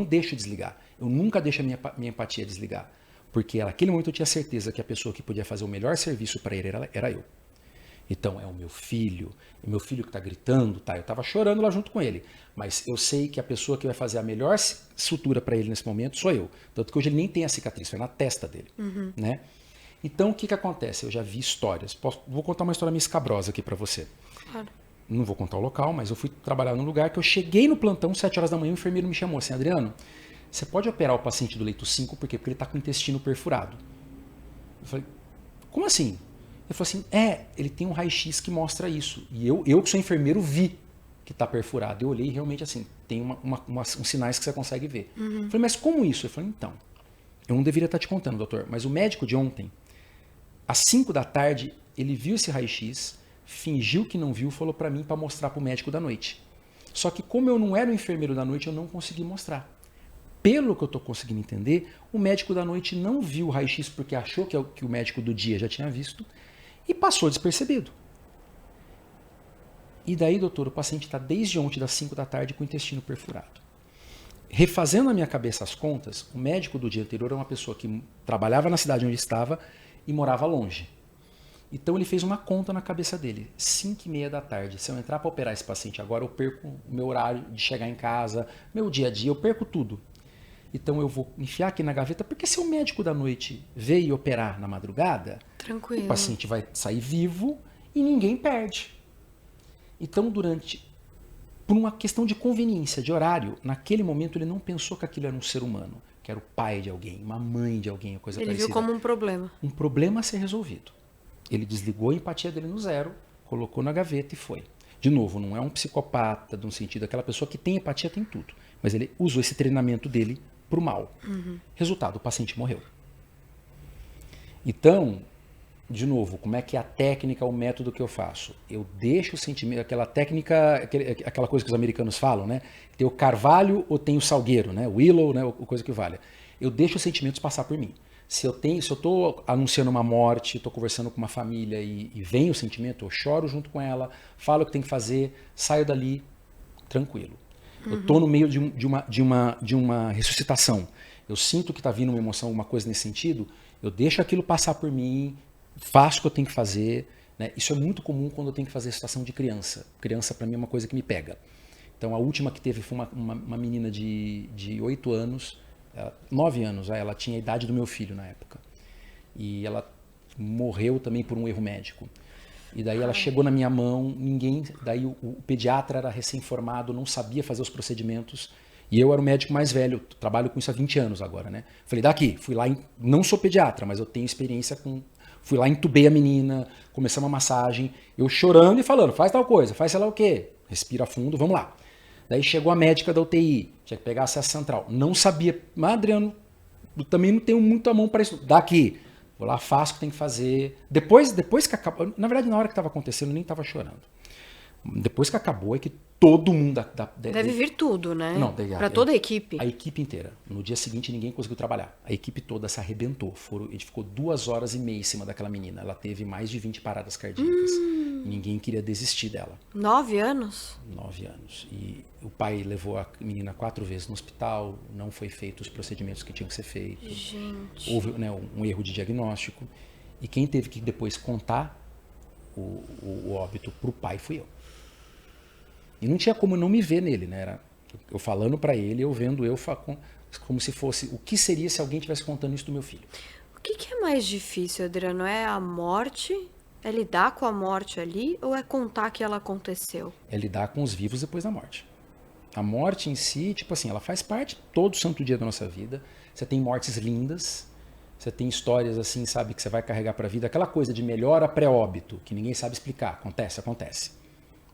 deixo desligar. Eu nunca deixo a minha empatia desligar. Porque naquele momento eu tinha certeza que a pessoa que podia fazer o melhor serviço para ele era eu. Então é o meu filho que está gritando, tá? Eu estava chorando lá junto com ele. Mas eu sei que a pessoa que vai fazer a melhor sutura para ele nesse momento sou eu. Tanto que hoje ele nem tem a cicatriz, foi na testa dele. Uhum. Né? Então o que acontece? Eu já vi histórias. Vou contar uma história meio escabrosa aqui para você. Claro. Não vou contar o local, mas eu fui trabalhar num lugar que eu cheguei no plantão, 7 horas da manhã, o enfermeiro me chamou assim, Adriano, você pode operar o paciente do leito 5, por quê? Porque ele está com o intestino perfurado. Eu falei, como assim? Ele falou assim, ele tem um raio-x que mostra isso. E eu que sou enfermeiro, vi que está perfurado. Eu olhei e realmente assim, tem uns sinais que você consegue ver. Uhum. Eu falei, mas como isso? Eu falei, então, eu não deveria estar te contando, doutor, mas o médico de ontem, às 5 da tarde, ele viu esse raio-x, fingiu que não viu, falou para mim para mostrar para o médico da noite. Só que como eu não era o enfermeiro da noite, eu não consegui mostrar. Pelo que eu estou conseguindo entender, o médico da noite não viu o raio-x porque achou que o médico do dia já tinha visto e passou despercebido. E daí, doutor, o paciente está desde ontem, das 5 da tarde, com o intestino perfurado. Refazendo na minha cabeça as contas, o médico do dia anterior era uma pessoa que trabalhava na cidade onde estava e morava longe. Então ele fez uma conta na cabeça dele, 5:30 da tarde, se eu entrar para operar esse paciente agora, eu perco o meu horário de chegar em casa, meu dia a dia, eu perco tudo. Então eu vou enfiar aqui na gaveta, porque se o médico da noite veio operar na madrugada, Tranquilo. o paciente vai sair vivo e ninguém perde. Então por uma questão de conveniência, de horário, naquele momento ele não pensou que aquilo era um ser humano, que era o pai de alguém, uma mãe de alguém, coisa parecida. Ele viu como um problema. Um problema a ser resolvido. Ele desligou a empatia dele no zero, colocou na gaveta e foi. De novo, não é um psicopata, de um sentido, aquela pessoa que tem empatia tem tudo. Mas ele usou esse treinamento dele pro mal. Uhum. Resultado, o paciente morreu. Então, de novo, como é que é a técnica, o método que eu faço? Eu deixo o sentimento, aquela técnica, aquela coisa que os americanos falam, né? Tem o carvalho ou tem o salgueiro, né? O willow, né? O coisa que vale. Eu deixo os sentimentos passar por mim. Se eu estou anunciando uma morte, estou conversando com uma família e vem o sentimento, eu choro junto com ela, falo o que tem que fazer, saio dali tranquilo. Uhum. Eu estou no meio de uma ressuscitação. Eu sinto que está vindo uma emoção, alguma coisa nesse sentido, eu deixo aquilo passar por mim, faço o que eu tenho que fazer. Né? Isso é muito comum quando eu tenho que fazer situação de criança. Criança, para mim, é uma coisa que me pega. Então, a última que teve foi uma menina de 8 anos, 9 anos, ela tinha a idade do meu filho na época. E ela morreu também por um erro médico. E daí ela chegou na minha mão, daí o pediatra era recém-formado, não sabia fazer os procedimentos. E eu era o médico mais velho, trabalho com isso há 20 anos agora, né? Falei, daqui, fui lá, não sou pediatra, mas eu tenho experiência com... Fui lá, entubei a menina, começamos uma massagem, eu chorando e falando, faz tal coisa, faz sei lá o quê. Respira fundo, vamos lá. Daí chegou a médica da UTI, tinha que pegar acesso central. Não sabia, mas Adriano, eu também não tenho muito a mão para isso. Daqui, vou lá, faço o que tem que fazer. Depois que acabou, na verdade na hora que estava acontecendo eu nem estava chorando. Depois que acabou, é que todo mundo... Deve vir tudo, né? Não, para toda a equipe. A equipe inteira. No dia seguinte, ninguém conseguiu trabalhar. A equipe toda se arrebentou. A gente ficou 2 horas e meia em cima daquela menina. Ela teve mais de 20 paradas cardíacas. Ninguém queria desistir dela. 9 anos? 9 anos. E o pai levou a menina 4 vezes no hospital. Não foi feito os procedimentos que tinham que ser feitos. Gente. Houve, né, um erro de diagnóstico. E quem teve que depois contar o óbito pro pai fui eu. E não tinha como não me ver nele, né? Era eu falando para ele, eu vendo como se fosse... O que seria se alguém estivesse contando isso do meu filho? O que é mais difícil, Adriano? É a morte? É lidar com a morte ali? Ou é contar que ela aconteceu? É lidar com os vivos depois da morte. A morte em si, tipo assim, ela faz parte todo santo dia da nossa vida. Você tem mortes lindas, você tem histórias assim, sabe, que você vai carregar para a vida. Aquela coisa de melhora pré-óbito, que ninguém sabe explicar. Acontece.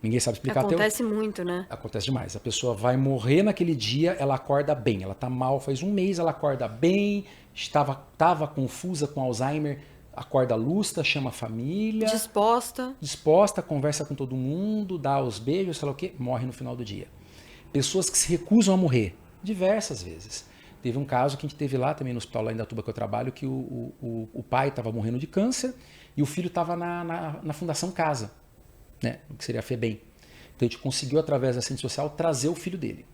Ninguém sabe explicar. Acontece muito, né? Acontece demais. A pessoa vai morrer naquele dia, ela acorda bem. Ela tá mal faz um mês, ela acorda bem, estava confusa com Alzheimer, acorda lustra, chama a família. Disposta, conversa com todo mundo, dá os beijos, sei lá o quê, morre no final do dia. Pessoas que se recusam a morrer, diversas vezes. Teve um caso que a gente teve lá também no hospital lá em Indatuba que eu trabalho, que o pai estava morrendo de câncer e o filho estava na Fundação Casa. Né, que seria a FEBEM. Então a gente conseguiu, através da assistente social, trazer o filho dele.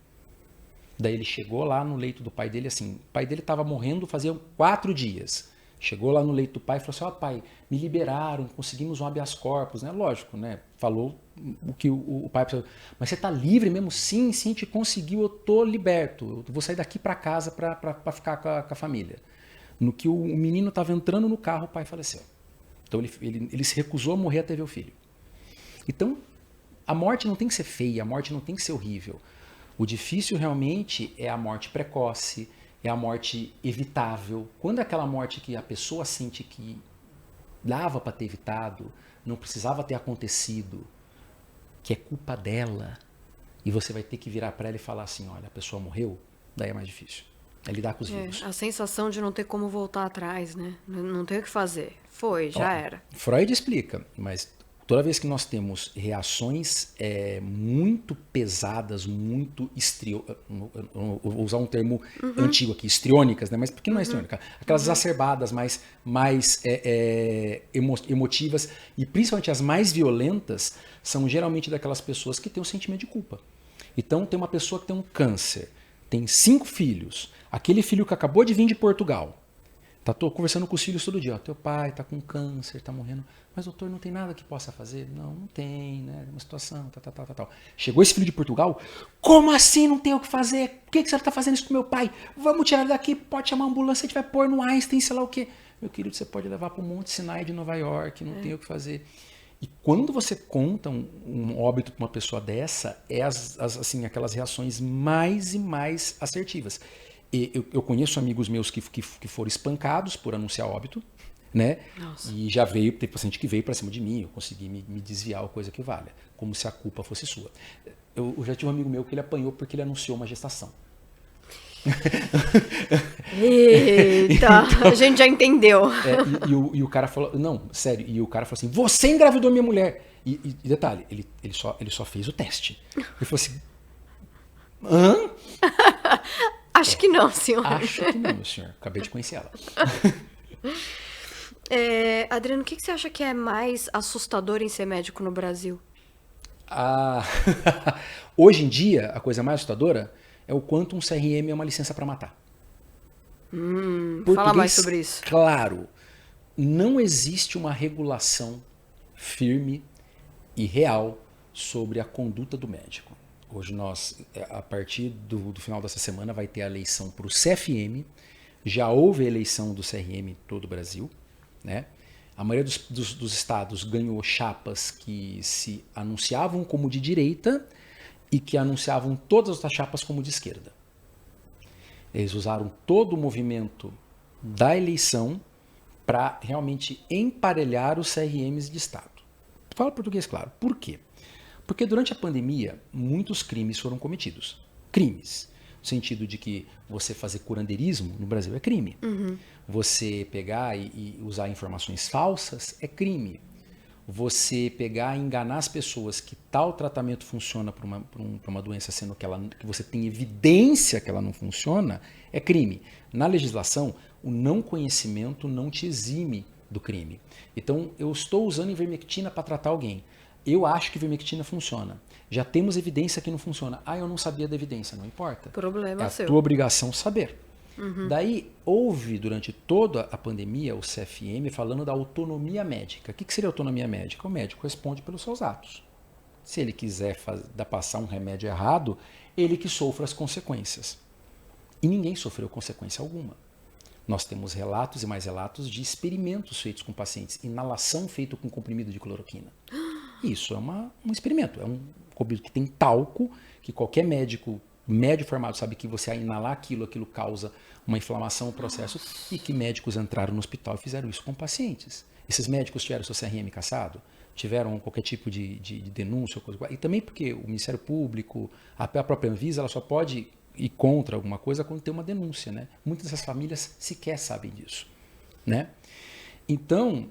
Daí ele chegou lá no leito do pai dele, assim, o pai dele estava morrendo fazia 4 dias. Chegou lá no leito do pai e falou assim, pai, me liberaram, conseguimos um habeas corpus, né? Lógico, né? Falou o que o pai precisou. Mas você está livre mesmo? Sim, a gente conseguiu, eu estou liberto. Eu vou sair daqui para casa para ficar com a família. No que o menino estava entrando no carro, o pai faleceu. Então ele se recusou a morrer até ver o filho. Então, a morte não tem que ser feia, a morte não tem que ser horrível. O difícil realmente é a morte precoce, é a morte evitável. Quando é aquela morte que a pessoa sente que dava para ter evitado, não precisava ter acontecido, que é culpa dela, e você vai ter que virar para ela e falar assim, olha, a pessoa morreu, daí é mais difícil. É lidar com os vivos. A sensação de não ter como voltar atrás, né? Não ter o que fazer. Já era. Freud explica, mas... Toda vez que nós temos reações muito pesadas, muito vou usar um termo antigo aqui, histriônicas, né? Mas por que não é histriônica? Aquelas exacerbadas, mais emotivas, e principalmente as mais violentas, são geralmente daquelas pessoas que têm um sentimento de culpa. Então tem uma pessoa que tem um câncer, tem 5 filhos, aquele filho que acabou de vir de Portugal, tô conversando com os filhos todo dia, teu pai tá com câncer, tá morrendo, mas doutor, não tem nada que possa fazer? Não tem, né? É uma situação, tal. Chegou esse filho de Portugal, como assim não tem o que fazer? Por que você tá fazendo isso com meu pai? Vamos tirar ele daqui, pode chamar a ambulância, a gente vai pôr no Einstein, sei lá o quê. Meu querido, você pode levar para o Monte Sinai de Nova York, não tem o que fazer. E quando você conta um óbito para uma pessoa dessa, assim, aquelas reações mais e mais assertivas. Eu conheço amigos meus que foram espancados por anunciar óbito, né? Nossa. E tem paciente que veio para cima de mim, eu consegui me desviar, coisa que valha, como se a culpa fosse sua. Eu já tive um amigo meu que ele apanhou porque ele anunciou uma gestação. Eita, então, a gente já entendeu. E o cara falou, não, sério, e o cara falou assim, você engravidou minha mulher. E detalhe, ele só fez o teste. Ele falou assim, hã? Acho que não, senhor. Acho que não, meu senhor. Acabei de conhecer ela. Adriano, o que você acha que é mais assustador em ser médico no Brasil? Hoje em dia, a coisa mais assustadora é o quanto um CRM é uma licença para matar. Fala mais sobre isso. Claro, não existe uma regulação firme e real sobre a conduta do médico. Hoje a partir do final dessa semana, vai ter a eleição para o CFM. Já houve a eleição do CRM em todo o Brasil, né? A maioria dos estados ganhou chapas que se anunciavam como de direita e que anunciavam todas as outras chapas como de esquerda. Eles usaram todo o movimento da eleição para realmente emparelhar os CRMs de estado. Fala português, claro. Por quê? Porque durante a pandemia, muitos crimes foram cometidos. Crimes. No sentido de que você fazer curandeirismo no Brasil é crime. Você pegar e usar informações falsas é crime. você pegar e enganar as pessoas que tal tratamento funciona para uma doença, sendo que você tem evidência que ela não funciona, é crime. Na legislação, o não conhecimento não te exime do crime. Então, eu estou usando ivermectina para tratar alguém. Eu acho que ivermectina funciona. Já temos evidência que não funciona. Eu não sabia da evidência. Não importa. Problema é seu. a tua obrigação saber. Daí, houve durante toda a pandemia o CFM falando da autonomia médica. O que seria autonomia médica? O médico responde pelos seus atos. Se ele quiser passar um remédio errado, ele que sofra as consequências. E ninguém sofreu consequência alguma. Nós temos relatos e mais relatos de experimentos feitos com pacientes. Inalação feita com comprimido de cloroquina. Isso é um experimento. É um comprimido que tem talco, que qualquer médico formado sabe que você inalar aquilo causa uma inflamação no processo. E que médicos entraram no hospital e fizeram isso com pacientes. Esses médicos tiveram seu CRM cassado? Tiveram qualquer tipo de denúncia? E também porque o Ministério Público, a própria Anvisa, ela só pode ir contra alguma coisa quando tem uma denúncia, né? Muitas dessas famílias sequer sabem disso, né? Então,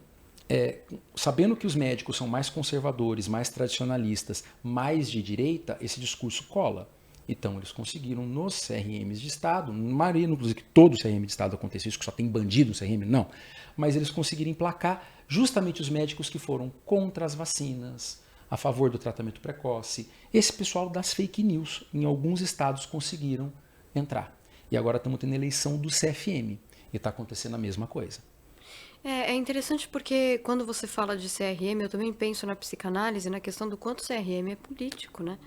sabendo que os médicos são mais conservadores, mais tradicionalistas, mais de direita, esse discurso cola. Então, eles conseguiram nos CRMs de Estado, inclusive que todo CRM de Estado acontece isso, que só tem bandido no CRM, não. Mas eles conseguiram emplacar justamente os médicos que foram contra as vacinas, a favor do tratamento precoce. Esse pessoal das fake news, em alguns estados, conseguiram entrar. E agora estamos tendo eleição do CFM. E está acontecendo a mesma coisa. É interessante porque quando você fala de CRM, eu também penso na psicanálise, na questão do quanto o CRM é político, né?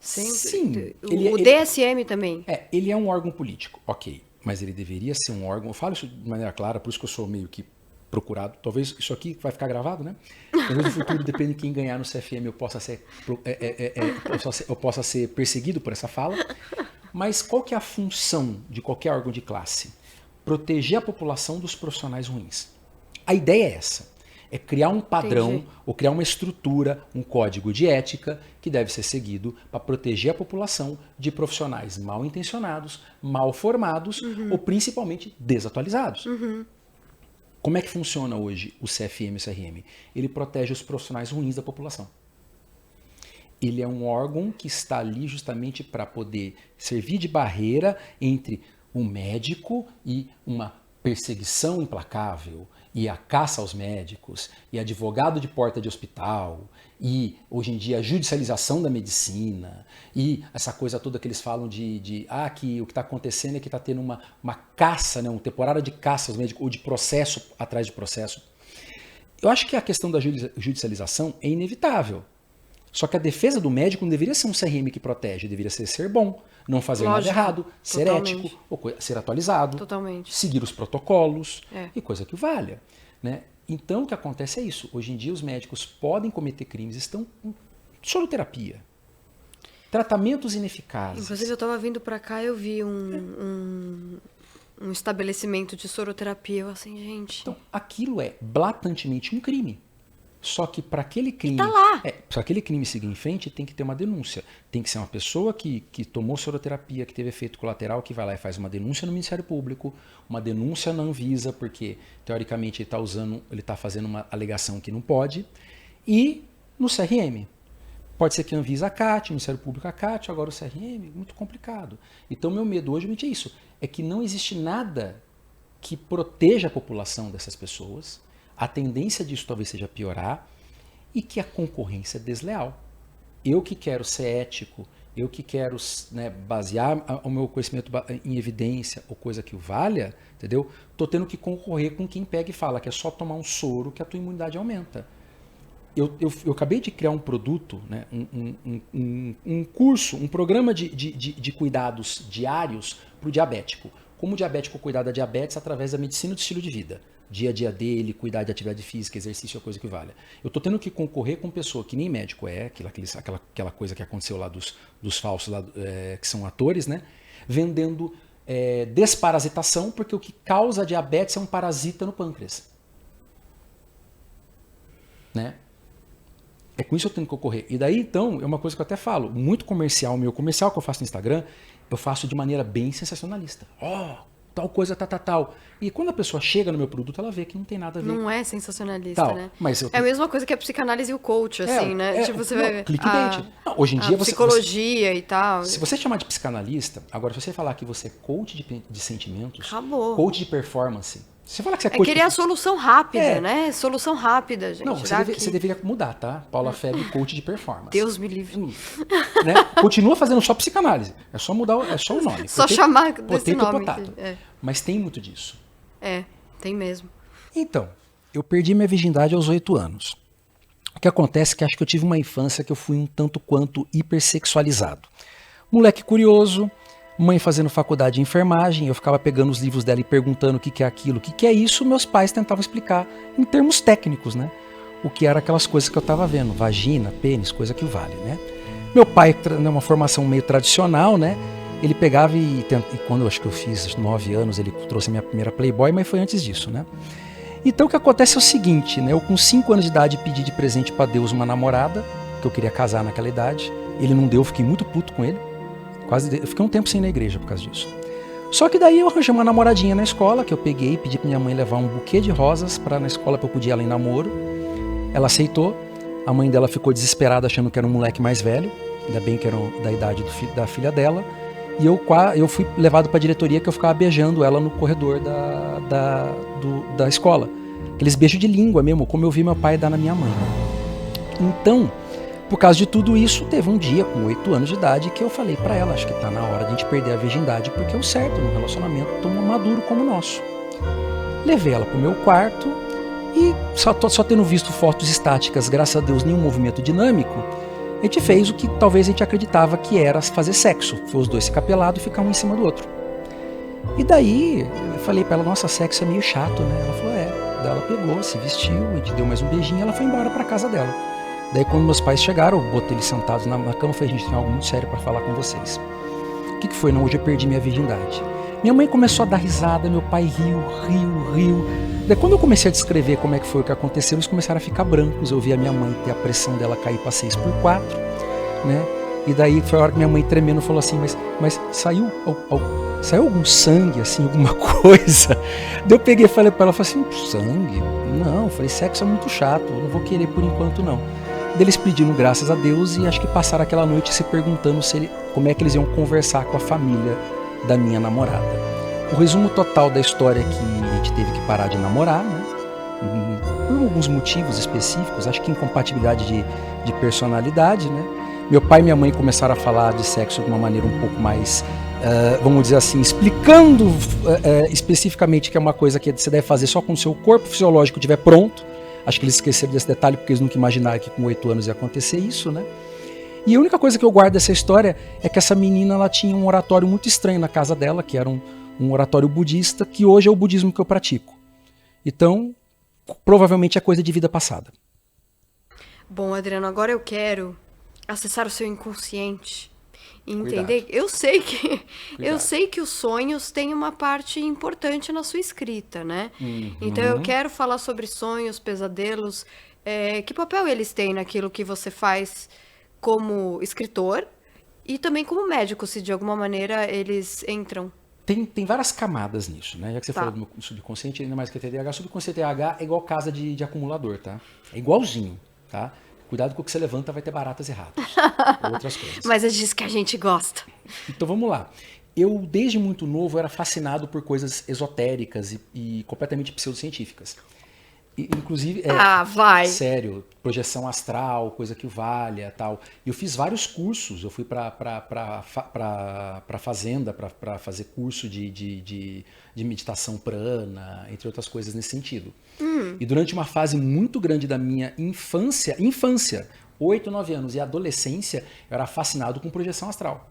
Sempre. Sim. O DSM também. Ele é um órgão político, ok. Mas ele deveria ser um órgão... Eu falo isso de maneira clara, por isso que eu sou meio que procurado. Talvez isso aqui vai ficar gravado, né? Talvez no futuro, depende de quem ganhar no CFM, eu possa ser perseguido por essa fala. Mas qual que é a função de qualquer órgão de classe? Proteger a população dos profissionais ruins. A ideia é essa. É criar um padrão, Entendi. ou criar uma estrutura, um código de ética que deve ser seguido para proteger a população de profissionais mal intencionados, mal formados ou principalmente desatualizados. Como é que funciona hoje o CFM e o CRM? Ele protege os profissionais ruins da população. Ele é um órgão que está ali justamente para poder servir de barreira entre o médico e uma perseguição implacável, e a caça aos médicos, e advogado de porta de hospital, e hoje em dia a judicialização da medicina, e essa coisa toda que eles falam que o que está acontecendo é que está tendo uma caça, né, uma temporada de caça aos médicos, ou de processo atrás de processo. Eu acho que a questão da judicialização é inevitável. Só que a defesa do médico não deveria ser um CRM que protege, deveria ser bom, não fazer nada errado, ser totalmente. ético, ser atualizado, Totalmente. seguir os protocolos É. e coisa que valha, né? Então o que acontece é isso. Hoje em dia os médicos podem cometer crimes, estão em soroterapia, tratamentos ineficazes. Inclusive, eu estava vindo para cá, eu vi um estabelecimento de soroterapia. Eu assim, gente... Então aquilo é blatantemente um crime. Só que para aquele crime, tá lá. para aquele crime seguir em frente, tem que ter uma denúncia. Tem que ser uma pessoa que tomou soroterapia, que teve efeito colateral, que vai lá e faz uma denúncia no Ministério Público, uma denúncia na Anvisa, porque teoricamente ele está fazendo uma alegação que não pode, e no CRM. Pode ser que a Anvisa acate, o Ministério Público acate, agora o CRM, muito complicado. Então meu medo hoje é isso, é que não existe nada que proteja a população dessas pessoas. A tendência disso talvez seja piorar e que a concorrência é desleal. Eu que quero ser ético, eu que quero, né, basear o meu conhecimento em evidência ou coisa que o valha, entendeu? Estou tendo que concorrer com quem pega e fala que é só tomar um soro que a tua imunidade aumenta. Eu acabei de criar um produto, né, um curso, um programa de cuidados diários para o diabético. Como o diabético cuidar da diabetes através da medicina do estilo de vida. Dia a dia dele, cuidar de atividade física, exercício é coisa que valha. Eu estou tendo que concorrer com pessoa que nem médico aquela coisa que aconteceu lá dos falsos, lá, que são atores, né? Vendendo desparasitação, porque o que causa diabetes é um parasita no pâncreas. Né? É com isso que eu tenho que concorrer. E daí, então, é uma coisa que eu até falo, muito comercial meu, comercial que eu faço no Instagram, eu faço de maneira bem sensacionalista. tal coisa, tal. E quando a pessoa chega no meu produto, ela vê que não tem nada a ver. Não é sensacionalista, Tal. né? Mas É a mesma coisa que a psicanálise e o coach, assim, né? Tipo, você vai ver clickbait. Não, hoje em dia psicologia e tal. Se você chamar de psicanalista, agora se você falar que você é coach de sentimentos, Acabou. coach de performance, se você falar que você é É coach querer a solução rápida, É. né? Solução rápida, gente. Não, você deveria mudar, tá? Paula Febre, coach de performance. Deus me livre. Né? Continua fazendo só psicanálise. É só mudar, é só o nome. Só chamar desse potato, nome. potato. Mas tem muito disso. Tem mesmo. Então, eu perdi minha virgindade aos 8 anos. O que acontece é que acho que eu tive uma infância que eu fui um tanto quanto hipersexualizado. Moleque curioso, mãe fazendo faculdade de enfermagem, eu ficava pegando os livros dela e perguntando o que é aquilo, o que é isso, meus pais tentavam explicar em termos técnicos, né? O que era aquelas coisas que eu estava vendo, vagina, pênis, coisa que vale, né? Meu pai, uma formação meio tradicional, né? Ele pegava e quando eu acho que eu fiz 9 anos, ele trouxe a minha primeira Playboy, mas foi antes disso, né? Então o que acontece é o seguinte, né? Eu com 5 anos de idade pedi de presente para Deus uma namorada, que eu queria casar naquela idade. Ele não deu, eu fiquei muito puto com ele. Eu fiquei um tempo sem ir na igreja por causa disso. Só que daí eu arranjei uma namoradinha na escola, que eu peguei e pedi pra minha mãe levar um buquê de rosas na escola pra eu poder ir ela em namoro. Ela aceitou. A mãe dela ficou desesperada achando que era um moleque mais velho. Ainda bem que era da idade da filha dela. E eu fui levado pra diretoria, que eu ficava beijando ela no corredor da escola. Aqueles beijos de língua mesmo, como eu vi meu pai dar na minha mãe. Então, por causa de tudo isso, teve um dia, com 8 anos de idade, que eu falei pra ela, acho que tá na hora de a gente perder a virgindade, porque é o certo num relacionamento tão maduro como o nosso. Levei ela pro meu quarto e só tendo visto fotos estáticas, graças a Deus, nenhum movimento dinâmico, a gente fez o que talvez a gente acreditava que era fazer sexo. Foi os dois se capelados e ficar um em cima do outro. E daí, eu falei pra ela, nossa, sexo é meio chato, né? Ela falou, Daí ela pegou, se vestiu, a gente deu mais um beijinho e ela foi embora pra casa dela. Daí quando meus pais chegaram, eu botei eles sentados na cama e falei, gente, tem algo muito sério pra falar com vocês. O que foi? Não, hoje eu perdi minha virgindade. Minha mãe começou a dar risada, meu pai riu. Daí quando eu comecei a descrever como é que foi o que aconteceu, eles começaram a ficar brancos. Eu vi a minha mãe ter a pressão dela cair para 6/4, né? E daí foi a hora que minha mãe tremendo falou assim, mas saiu algum sangue, assim, alguma coisa? Daí eu peguei e falei para ela, falei assim, sangue? Não, eu falei, sexo é muito chato, eu não vou querer por enquanto não. Daí eles pediram graças a Deus e acho que passaram aquela noite se perguntando como é que eles iam conversar com a família da minha namorada. O resumo total da história é que a gente teve que parar de namorar, né? Por alguns motivos específicos, acho que incompatibilidade de personalidade, né? Meu pai e minha mãe começaram a falar de sexo de uma maneira um pouco mais, vamos dizer assim, explicando especificamente que é uma coisa que você deve fazer só quando o seu corpo fisiológico estiver pronto. Acho que eles esqueceram desse detalhe porque eles nunca imaginaram que com 8 anos ia acontecer isso, né? E a única coisa que eu guardo dessa história é que essa menina ela tinha um oratório muito estranho na casa dela, que era um oratório budista, que hoje é o budismo que eu pratico. Então, provavelmente é coisa de vida passada. Bom, Adriano, agora eu quero acessar o seu inconsciente e entender. Eu sei que os sonhos têm uma parte importante na sua escrita, né? Uhum. Então eu quero falar sobre sonhos, pesadelos, que papel eles têm naquilo que você faz como escritor e também como médico, se de alguma maneira eles entram. Tem várias camadas nisso, né? Já que você falou do meu subconsciente, ainda mais que a TDAH, subconsciente TDAH é igual casa de acumulador, tá? É igualzinho, tá? Cuidado com o que você levanta, vai ter baratas e ratos. Ou outras coisas. Mas é disso que a gente gosta. Então vamos lá. Eu, desde muito novo, era fascinado por coisas esotéricas e completamente pseudocientíficas. Inclusive, vai. Sério, projeção astral, coisa que valha, tal. Eu fiz vários cursos, eu fui para fazenda para fazer curso de meditação prana, entre outras coisas nesse sentido. E durante uma fase muito grande da minha infância, 8, 9 anos e adolescência, eu era fascinado com projeção astral,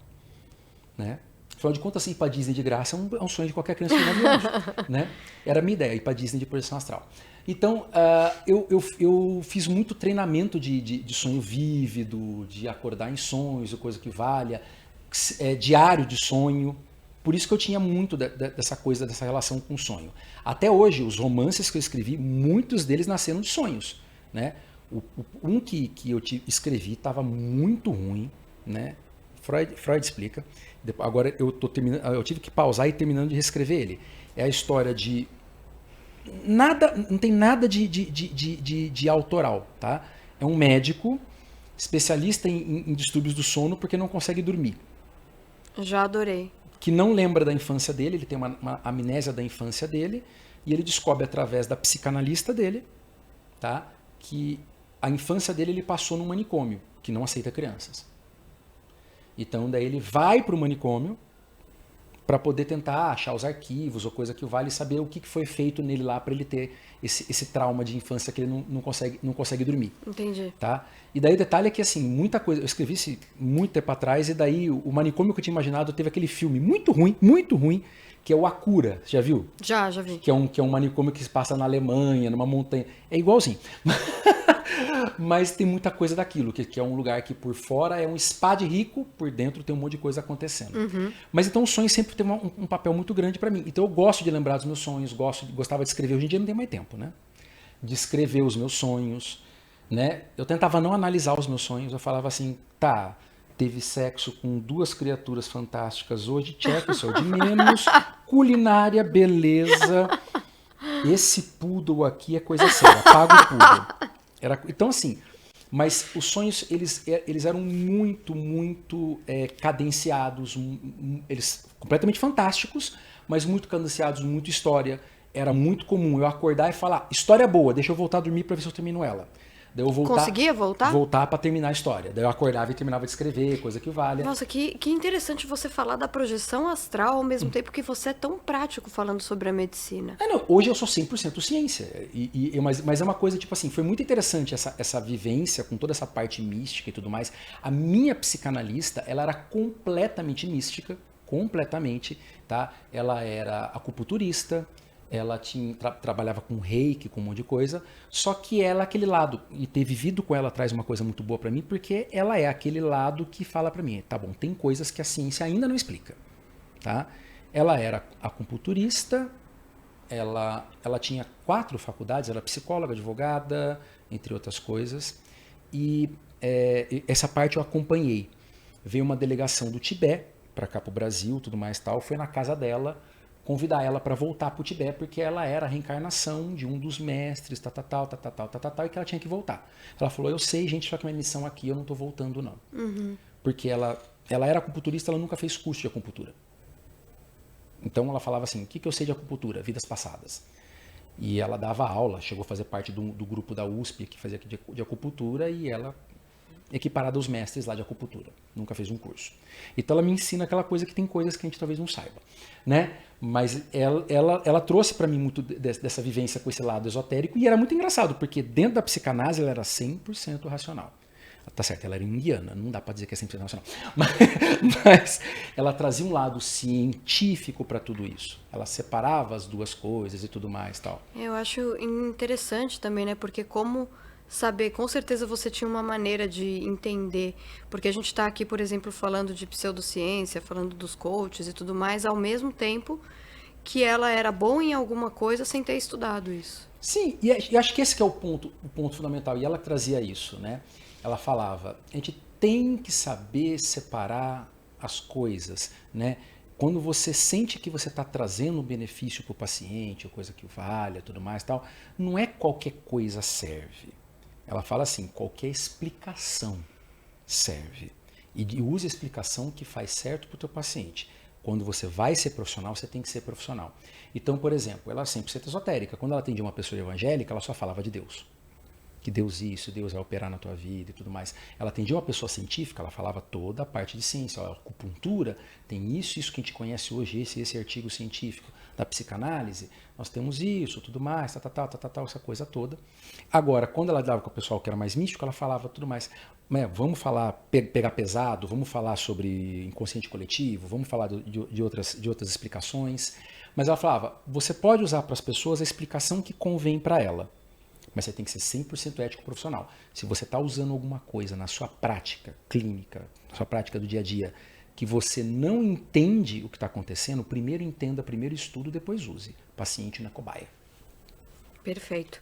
né? Afinal de contas, ir para Disney de graça é um sonho de qualquer criança de 9 anos, né? Era a minha ideia, ir para Disney de projeção astral. Então, eu fiz muito treinamento de sonho vívido, de acordar em sonhos, coisa que valha, diário de sonho. Por isso que eu tinha muito dessa coisa, dessa relação com o sonho. Até hoje, os romances que eu escrevi, muitos deles nasceram de sonhos, né? Que eu escrevi estava muito ruim, né? Freud explica. Agora eu tive que pausar e terminando de reescrever ele. É a história de nada, não tem nada de autoral, tá? É um médico especialista em distúrbios do sono porque não consegue dormir. Já adorei. Que não lembra da infância dele, ele tem uma amnésia da infância dele, e ele descobre através da psicanalista dele, tá, que a infância dele ele passou num manicômio, que não aceita crianças. Então daí ele vai para o manicômio para poder tentar achar os arquivos ou coisa que o vale e saber o que foi feito nele lá para ele ter esse trauma de infância que ele não consegue dormir. Entendi. Tá? E daí o detalhe é que assim, muita coisa, eu escrevi isso muito tempo atrás e daí o manicômio que eu tinha imaginado teve aquele filme muito ruim, que é o A Cura, você já viu? Já vi. Que é um manicômio que se passa na Alemanha, numa montanha. É igualzinho. Mas tem muita coisa daquilo, que é um lugar que por fora é um spa de rico, por dentro tem um monte de coisa acontecendo. Uhum. Mas então o sonho sempre teve um papel muito grande para mim. Então eu gosto de lembrar dos meus sonhos, gostava de escrever. Hoje em dia não tem mais tempo, né? De escrever os meus sonhos, né? Eu tentava não analisar os meus sonhos, eu falava assim, tá, teve sexo com 2 criaturas fantásticas hoje, check, isso é o de menos, culinária, beleza, esse poodle aqui é coisa séria, paga o poodle. Então assim, mas os sonhos, eles eram muito cadenciados, eles completamente fantásticos, mas muito cadenciados, muita história. Era muito comum eu acordar e falar, história boa, deixa eu voltar a dormir para ver se eu termino ela. Daí eu Conseguia voltar? Voltar para terminar a história. Daí eu acordava e terminava de escrever, coisa que vale. Nossa, que interessante você falar da projeção astral ao mesmo tempo que você é tão prático falando sobre a medicina. Não, hoje eu sou 100% ciência. Mas é uma coisa, tipo assim, foi muito interessante essa vivência com toda essa parte mística e tudo mais. A minha psicanalista, ela era completamente mística, completamente, tá? Ela era acupunturista, ela trabalhava com reiki, com um monte de coisa, só que ela é aquele lado, e ter vivido com ela traz uma coisa muito boa para mim, porque ela é aquele lado que fala para mim, tá bom, tem coisas que a ciência ainda não explica, tá? Ela era acupunturista, ela tinha 4 faculdades, era psicóloga, advogada, entre outras coisas, e essa parte eu acompanhei. Veio uma delegação do Tibete para cá pro Brasil, tudo mais tal, foi na casa dela, convidar ela para voltar para o Tibete, porque ela era a reencarnação de um dos mestres, e que ela tinha que voltar. Ela falou, eu sei, gente, só que minha missão aqui, eu não estou voltando, não. Uhum. Porque ela era acupunturista, ela nunca fez curso de acupuntura. Então ela falava assim, o que eu sei de acupuntura? Vidas passadas. E ela dava aula, chegou a fazer parte do grupo da USP, que fazia de acupuntura, e ela equiparada aos mestres lá de acupuntura. Nunca fez um curso. Então ela me ensina aquela coisa que tem coisas que a gente talvez não saiba, né? Mas ela trouxe para mim muito dessa vivência com esse lado esotérico e era muito engraçado, porque dentro da psicanálise ela era 100% racional. Tá certo, ela era indiana, não dá para dizer que é 100% racional. Mas ela trazia um lado científico para tudo isso. Ela separava as duas coisas e tudo mais, tal. Eu acho interessante também, né? Porque como saber, com certeza você tinha uma maneira de entender, porque a gente está aqui, por exemplo, falando de pseudociência, falando dos coaches e tudo mais, ao mesmo tempo que ela era boa em alguma coisa sem ter estudado isso. Sim, e acho que esse que é o ponto fundamental, e ela trazia isso, né? Ela falava, a gente tem que saber separar as coisas, né? Quando você sente que você está trazendo um benefício para o paciente, ou coisa que vale, tudo mais, tal, não é qualquer coisa serve. Ela fala assim, qualquer explicação serve. E use a explicação que faz certo para o teu paciente. Quando você vai ser profissional, você tem que ser profissional. Então, por exemplo, ela sempre foi esotérica. Quando ela atendia uma pessoa evangélica, ela só falava de Deus. Que Deus isso, Deus vai operar na tua vida e tudo mais. Ela atendia uma pessoa científica, ela falava toda a parte de ciência. A acupuntura tem isso que a gente conhece hoje, esse artigo científico. Da psicanálise, nós temos isso, tudo mais, essa coisa toda. Agora, quando ela lidava com o pessoal que era mais místico, ela falava tudo mais. Vamos falar, pegar pesado, vamos falar sobre inconsciente coletivo, vamos falar de outras explicações. Mas ela falava, você pode usar para as pessoas a explicação que convém para ela. Mas você tem que ser 100% ético profissional. Se você está usando alguma coisa na sua prática clínica, na sua prática do dia a dia, que você não entende o que está acontecendo, primeiro entenda, primeiro estudo, depois use. Paciente na cobaia. Perfeito.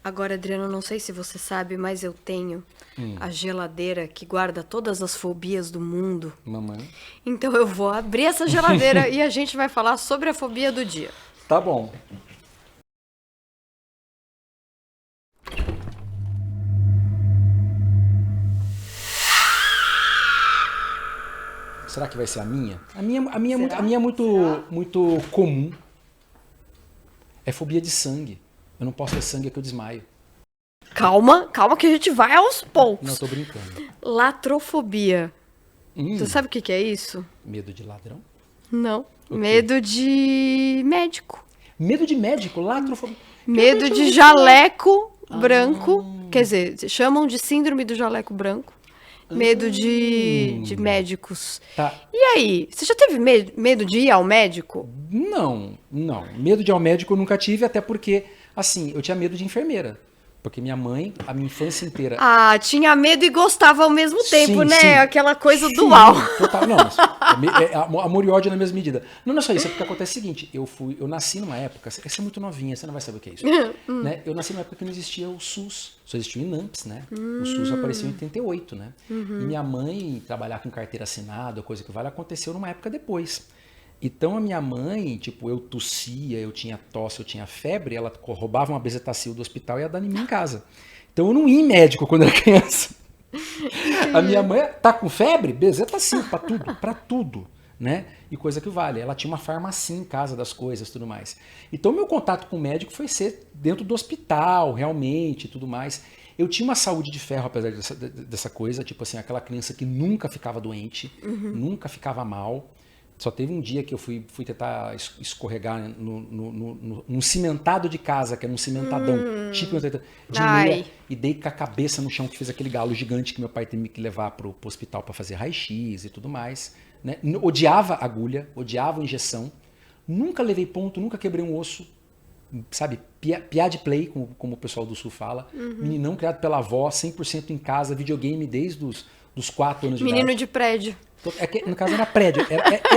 Agora, Adriano, não sei se você sabe, mas eu tenho a geladeira que guarda todas as fobias do mundo. Mamãe. Então eu vou abrir essa geladeira e a gente vai falar sobre a fobia do dia. Tá bom. Será que vai ser a minha? A minha é muito comum. É fobia de sangue. Eu não posso ver sangue, é que eu desmaio. Calma, calma que a gente vai aos poucos. Não, tô brincando. Latrofobia. Você sabe o que que é isso? Medo de ladrão? Não. quê? Medo de médico. Medo de médico? Latrofobia? Medo de jaleco branco. Quer dizer, chamam de síndrome do jaleco branco. Medo de médicos. Tá. E aí, você já teve medo de ir ao médico? Não. Medo de ir ao médico eu nunca tive, até porque, assim, eu tinha medo de enfermeira. Porque minha mãe, a minha infância inteira... Ah, tinha medo e gostava ao mesmo tempo, Sim, né? sim. Aquela coisa Sim, dual. Total, não, mas é amor e ódio na mesma medida. Não é só isso, é porque acontece o seguinte, eu nasci numa época, você é muito novinha, você não vai saber o que é isso, né? Eu nasci numa época que não existia o SUS, só existia o INAMPS, né? O SUS apareceu em 88, né? E minha mãe trabalhar com carteira assinada, coisa que vale, aconteceu numa época depois. Então a minha mãe, tipo, eu tossia, eu tinha tosse, eu tinha febre, ela roubava uma bezetacil do hospital e ia dar em mim em casa. Então eu não ia em médico quando era criança. A minha mãe tá com febre? Bezetacil pra tudo, né? E coisa que vale. Ela tinha uma farmácia em casa das coisas, tudo mais. Então meu contato com o médico foi ser dentro do hospital, realmente, tudo mais. Eu tinha uma saúde de ferro, apesar dessa coisa, tipo assim, aquela criança que nunca ficava doente, nunca ficava mal. Só teve um dia que eu fui tentar escorregar num cimentado de casa, que era um cimentadão, tipo de meia, e dei com a cabeça no chão, que fez aquele galo gigante que meu pai teve que levar pro hospital para fazer raio-x e tudo mais. Né? Odiava agulha, odiava injeção. Nunca levei ponto, nunca quebrei um osso. Sabe, piá de play, como o pessoal do Sul fala. Meninão criado pela avó, 100% em casa, videogame desde os 4 anos de idade. Menino de prédio. É que, no caso era prédio,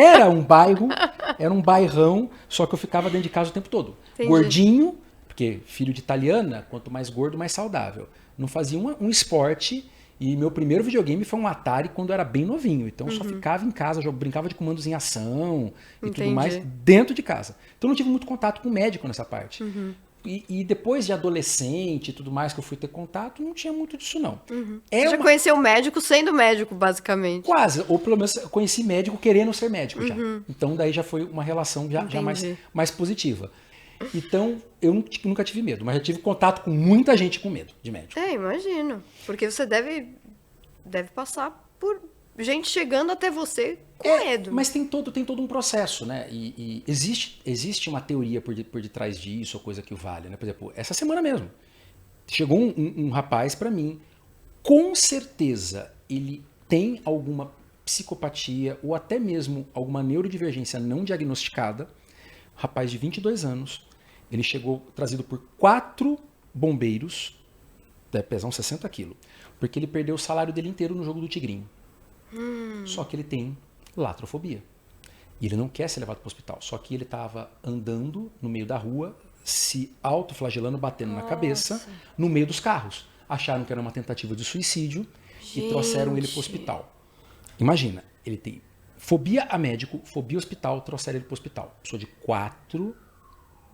era um bairro, era um bairrão, só que eu ficava dentro de casa o tempo todo. Entendi. Gordinho, porque filho de italiana, quanto mais gordo, mais saudável. Não fazia um esporte, e meu primeiro videogame foi um Atari quando eu era bem novinho. Então eu só ficava em casa, brincava de comandos em ação e tudo mais dentro de casa. Então eu não tive muito contato com o médico nessa parte. E depois de adolescente e tudo mais que eu fui ter contato, não tinha muito disso não. Você já conheceu o médico sendo médico, basicamente. Quase, ou pelo menos eu conheci médico querendo ser médico já. Então daí já foi uma relação já mais positiva. Então eu nunca tive medo, mas já tive contato com muita gente com medo de médico. É, imagino. Porque você deve passar por gente chegando até você com medo. Mas tem todo um processo, né? E existe uma teoria por detrás disso, ou coisa que vale, né? Por exemplo, essa semana mesmo, chegou um rapaz pra mim, com certeza ele tem alguma psicopatia ou até mesmo alguma neurodivergência não diagnosticada, rapaz de 22 anos, ele chegou trazido por 4 bombeiros, deve pesar uns 60 quilos, porque ele perdeu o salário dele inteiro no jogo do Tigrinho. Só que ele tem latrofobia. E ele não quer ser levado para o hospital. Só que ele estava andando no meio da rua, se autoflagelando, batendo na cabeça, no meio dos carros. Acharam que era uma tentativa de suicídio e trouxeram ele para o hospital. Imagina, ele tem fobia a médico, fobia ao hospital, trouxeram ele para o hospital. Precisou de 4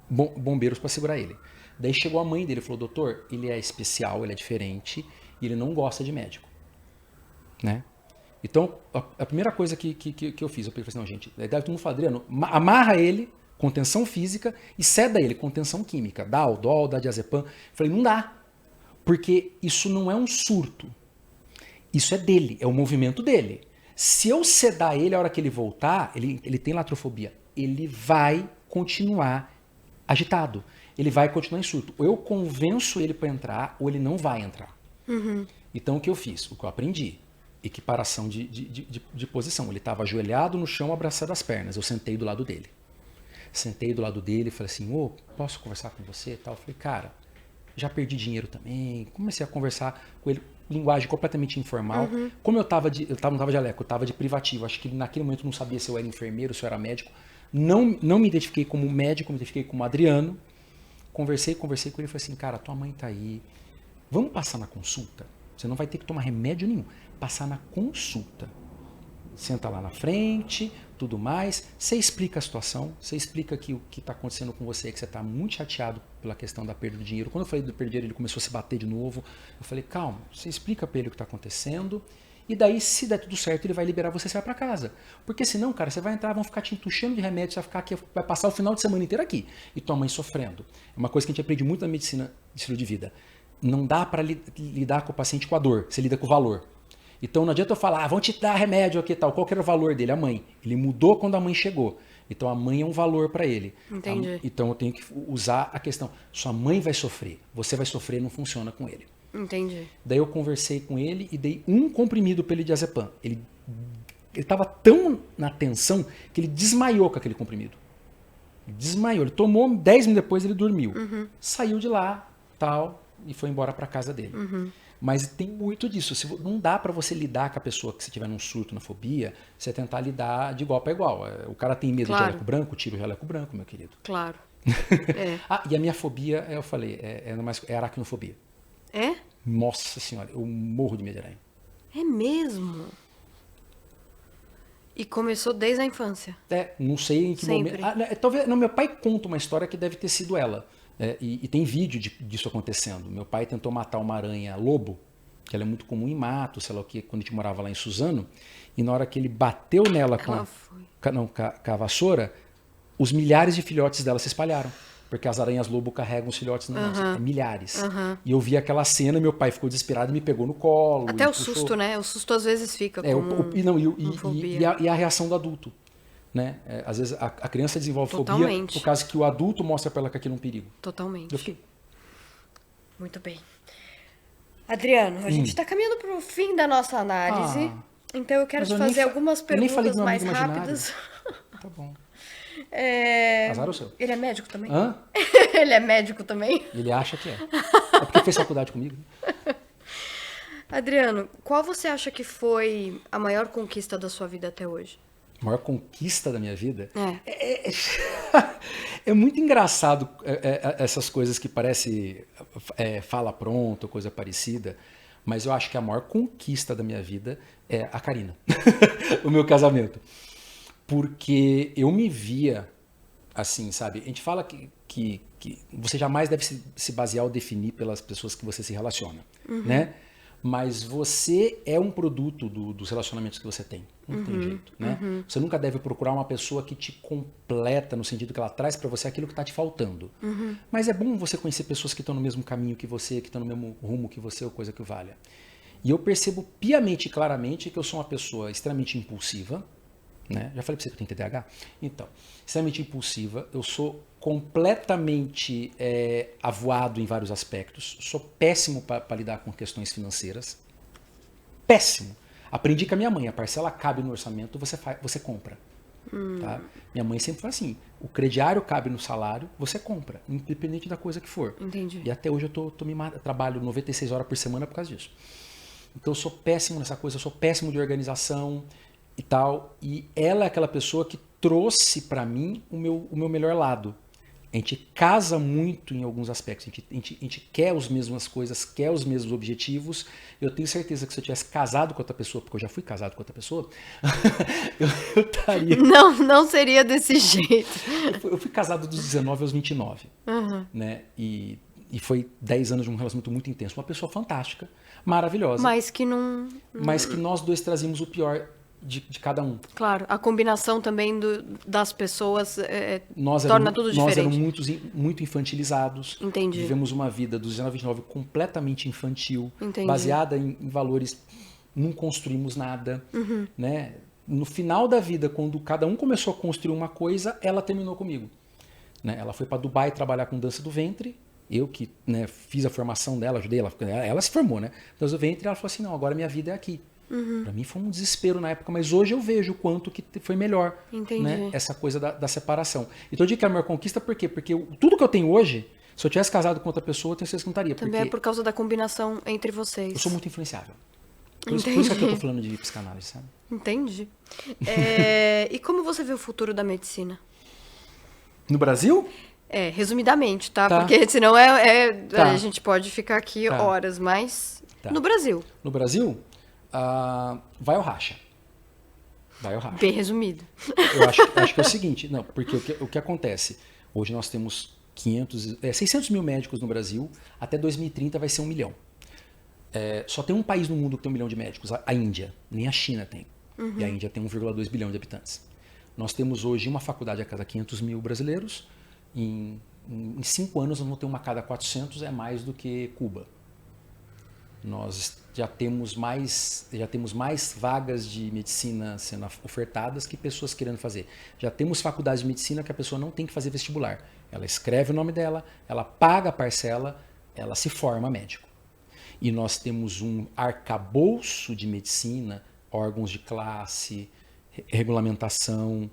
bombeiros para segurar ele. Daí chegou a mãe dele e falou, doutor, ele é especial, ele é diferente e ele não gosta de médico. Né? Então, a primeira coisa que eu fiz, eu pensei, não, gente, daí todo mundo fala, Adriano, amarra ele, contenção física, e ceda ele, contenção química, dá Aldol, dá diazepam. Falei, não dá, porque isso não é um surto, isso é dele, é o movimento dele. Se eu sedar ele, a hora que ele voltar, ele tem latrofobia, ele vai continuar agitado, ele vai continuar em surto. Ou eu convenço ele para entrar, ou ele não vai entrar. Então, o que eu fiz? O que eu aprendi? Equiparação de posição. Ele estava ajoelhado no chão, abraçando as pernas. Eu sentei do lado dele. Sentei do lado dele e falei assim, ô, posso conversar com você e tal? Eu falei, cara, já perdi dinheiro também. Comecei a conversar com ele, linguagem completamente informal. Como eu não tava de jaleco, eu estava de privativo. Acho que naquele momento eu não sabia se eu era enfermeiro, se eu era médico. Não me identifiquei como médico, me identifiquei como Adriano, conversei com ele e falei assim, cara, tua mãe tá aí, vamos passar na consulta? Você não vai ter que tomar remédio nenhum. Passar na consulta. Senta lá na frente, tudo mais. Você explica a situação, você explica que o que está acontecendo com você é que você está muito chateado pela questão da perda do dinheiro. Quando eu falei do perda do dinheiro, ele começou a se bater de novo. Eu falei, calma, você explica para ele o que está acontecendo. E daí, se der tudo certo, ele vai liberar você e você vai para casa. Porque senão, cara, você vai entrar, vão ficar te entuchando de remédio, você vai ficar aqui, vai passar o final de semana inteiro aqui. E tua mãe sofrendo. É uma coisa que a gente aprende muito na medicina de estilo de vida. Não dá para lidar com o paciente com a dor, você lida com o valor. Então não adianta eu falar, vão te dar remédio aqui e tal. Qual que era o valor dele? A mãe. Ele mudou quando a mãe chegou. Então a mãe é um valor para ele. Entendi. Então eu tenho que usar a questão. Sua mãe vai sofrer, você vai sofrer, não funciona com ele. Entendi. Daí eu conversei com ele e dei um comprimido para ele de diazepam. Ele estava tão na tensão que ele desmaiou com aquele comprimido. Ele desmaiou. Ele tomou, 10 minutos depois ele dormiu. Saiu de lá, tal, e foi embora para casa dele. Mas tem muito disso. Não dá para você lidar com a pessoa que você tiver num surto, na fobia, você tentar lidar de igual para igual. O cara tem medo de jaleco branco, tira o jaleco branco, meu querido. Claro. E a minha fobia, eu falei, é aracnofobia. É? Nossa senhora, eu morro de medo de aranha. É mesmo? E começou desde a infância? Não sei em que Sempre. momento. Talvez, não, meu pai conta uma história que deve ter sido ela. E tem vídeo disso acontecendo. Meu pai tentou matar uma aranha lobo, que ela é muito comum em mato, sei lá o que, quando a gente morava lá em Suzano, e na hora que ele bateu nela com a vassoura, os milhares de filhotes dela se espalharam. Porque as aranhas lobo carregam os filhotes milhares. E eu vi aquela cena e meu pai ficou desesperado e me pegou no colo. Até o susto, né? O susto às vezes fica e a reação do adulto. Né? Às vezes a criança desenvolve fobia por causa que o adulto mostra para ela que aquilo é um perigo. Totalmente. Eu fiquei... Muito bem. Adriano, a gente está caminhando para o fim da nossa análise. Então eu quero te fazer algumas perguntas mais rápidas. Tá bom. Azar o seu. Ele é médico também? Hã? Ele é médico também? Ele acha que é. É porque fez faculdade comigo. Adriano, qual você acha que foi a maior conquista da sua vida até hoje? A maior conquista da minha vida? É muito engraçado essas coisas que parece fala pronto, coisa parecida, mas eu acho que a maior conquista da minha vida é a Karina, o meu casamento. Porque eu me via assim, sabe? A gente fala que você jamais deve se basear ou definir pelas pessoas que você se relaciona, né? Mas você é um produto dos relacionamentos que você tem. Não tem jeito, né? Você nunca deve procurar uma pessoa que te completa no sentido que ela traz para você aquilo que está te faltando. Mas é bom você conhecer pessoas que estão no mesmo caminho que você, que estão no mesmo rumo que você, ou coisa que valha. E eu percebo piamente e claramente que eu sou uma pessoa extremamente impulsiva, né? Já falei para você que eu tenho TDAH? Então, extremamente impulsiva, eu sou completamente avoado em vários aspectos, sou péssimo para lidar com questões financeiras, péssimo. Aprendi com a minha mãe, a parcela cabe no orçamento, você compra. Tá? Minha mãe sempre fala assim, o crediário cabe no salário, você compra, independente da coisa que for. Entendi. E até hoje eu trabalho 96 horas por semana por causa disso. Então eu sou péssimo nessa coisa, eu sou péssimo de organização e tal, e ela é aquela pessoa que trouxe para mim o meu melhor lado. A gente casa muito em alguns aspectos, a gente quer as mesmas coisas, quer os mesmos objetivos. Eu tenho certeza que se eu tivesse casado com outra pessoa, porque eu já fui casado com outra pessoa, eu estaria... Não seria desse jeito. Eu fui casado dos 19 aos 29, né? E foi 10 anos de um relacionamento muito intenso. Uma pessoa fantástica, maravilhosa. Mas que não... Mas que nós dois trazíamos o pior de cada um. Claro, a combinação também das pessoas torna tudo diferente. Nós éramos muito infantilizados. Entendi. Vivemos uma vida dos 19 a 29 completamente infantil. Entendi. Baseada em valores, não construímos nada. Né? No final da vida, quando cada um começou a construir uma coisa, ela terminou comigo. Né? Ela foi para Dubai trabalhar com dança do ventre. Eu que, né, fiz a formação dela, ajudei ela se formou, né? Dança do ventre, ela falou assim, não, agora minha vida é aqui. Para mim foi um desespero na época, mas hoje eu vejo o quanto que foi melhor. Entendi. Né? Essa coisa da separação. Então eu digo que é a maior conquista, por quê? Porque tudo que eu tenho hoje, se eu tivesse casado com outra pessoa, eu tenho certeza que não estaria. Também é por causa da combinação entre vocês. Eu sou muito influenciável. Por isso que eu tô falando de psicanálise, sabe? Entendi. E como você vê o futuro da medicina? No Brasil? Resumidamente, tá? Tá. Porque senão Tá. a gente pode ficar aqui Tá. horas, mas Tá. no Brasil, No Brasil, vai ao racha. Vai ao racha. bem resumido. Eu acho que é o seguinte, não, porque o que acontece? Hoje nós temos 600 mil médicos no Brasil, até 2030 vai ser 1 milhão. Só tem um país no mundo que tem 1 milhão de médicos, a Índia, nem a China tem. E a Índia tem 1,2 bilhão de habitantes. Nós temos hoje uma faculdade a cada 500 mil brasileiros, em 5 anos nós vamos ter uma a cada 400, é mais do que Cuba. Nós já temos mais vagas de medicina sendo ofertadas que pessoas querendo fazer. Já temos faculdades de medicina que a pessoa não tem que fazer vestibular. Ela escreve o nome dela, ela paga a parcela, ela se forma médico. E nós temos um arcabouço de medicina, órgãos de classe, regulamentação,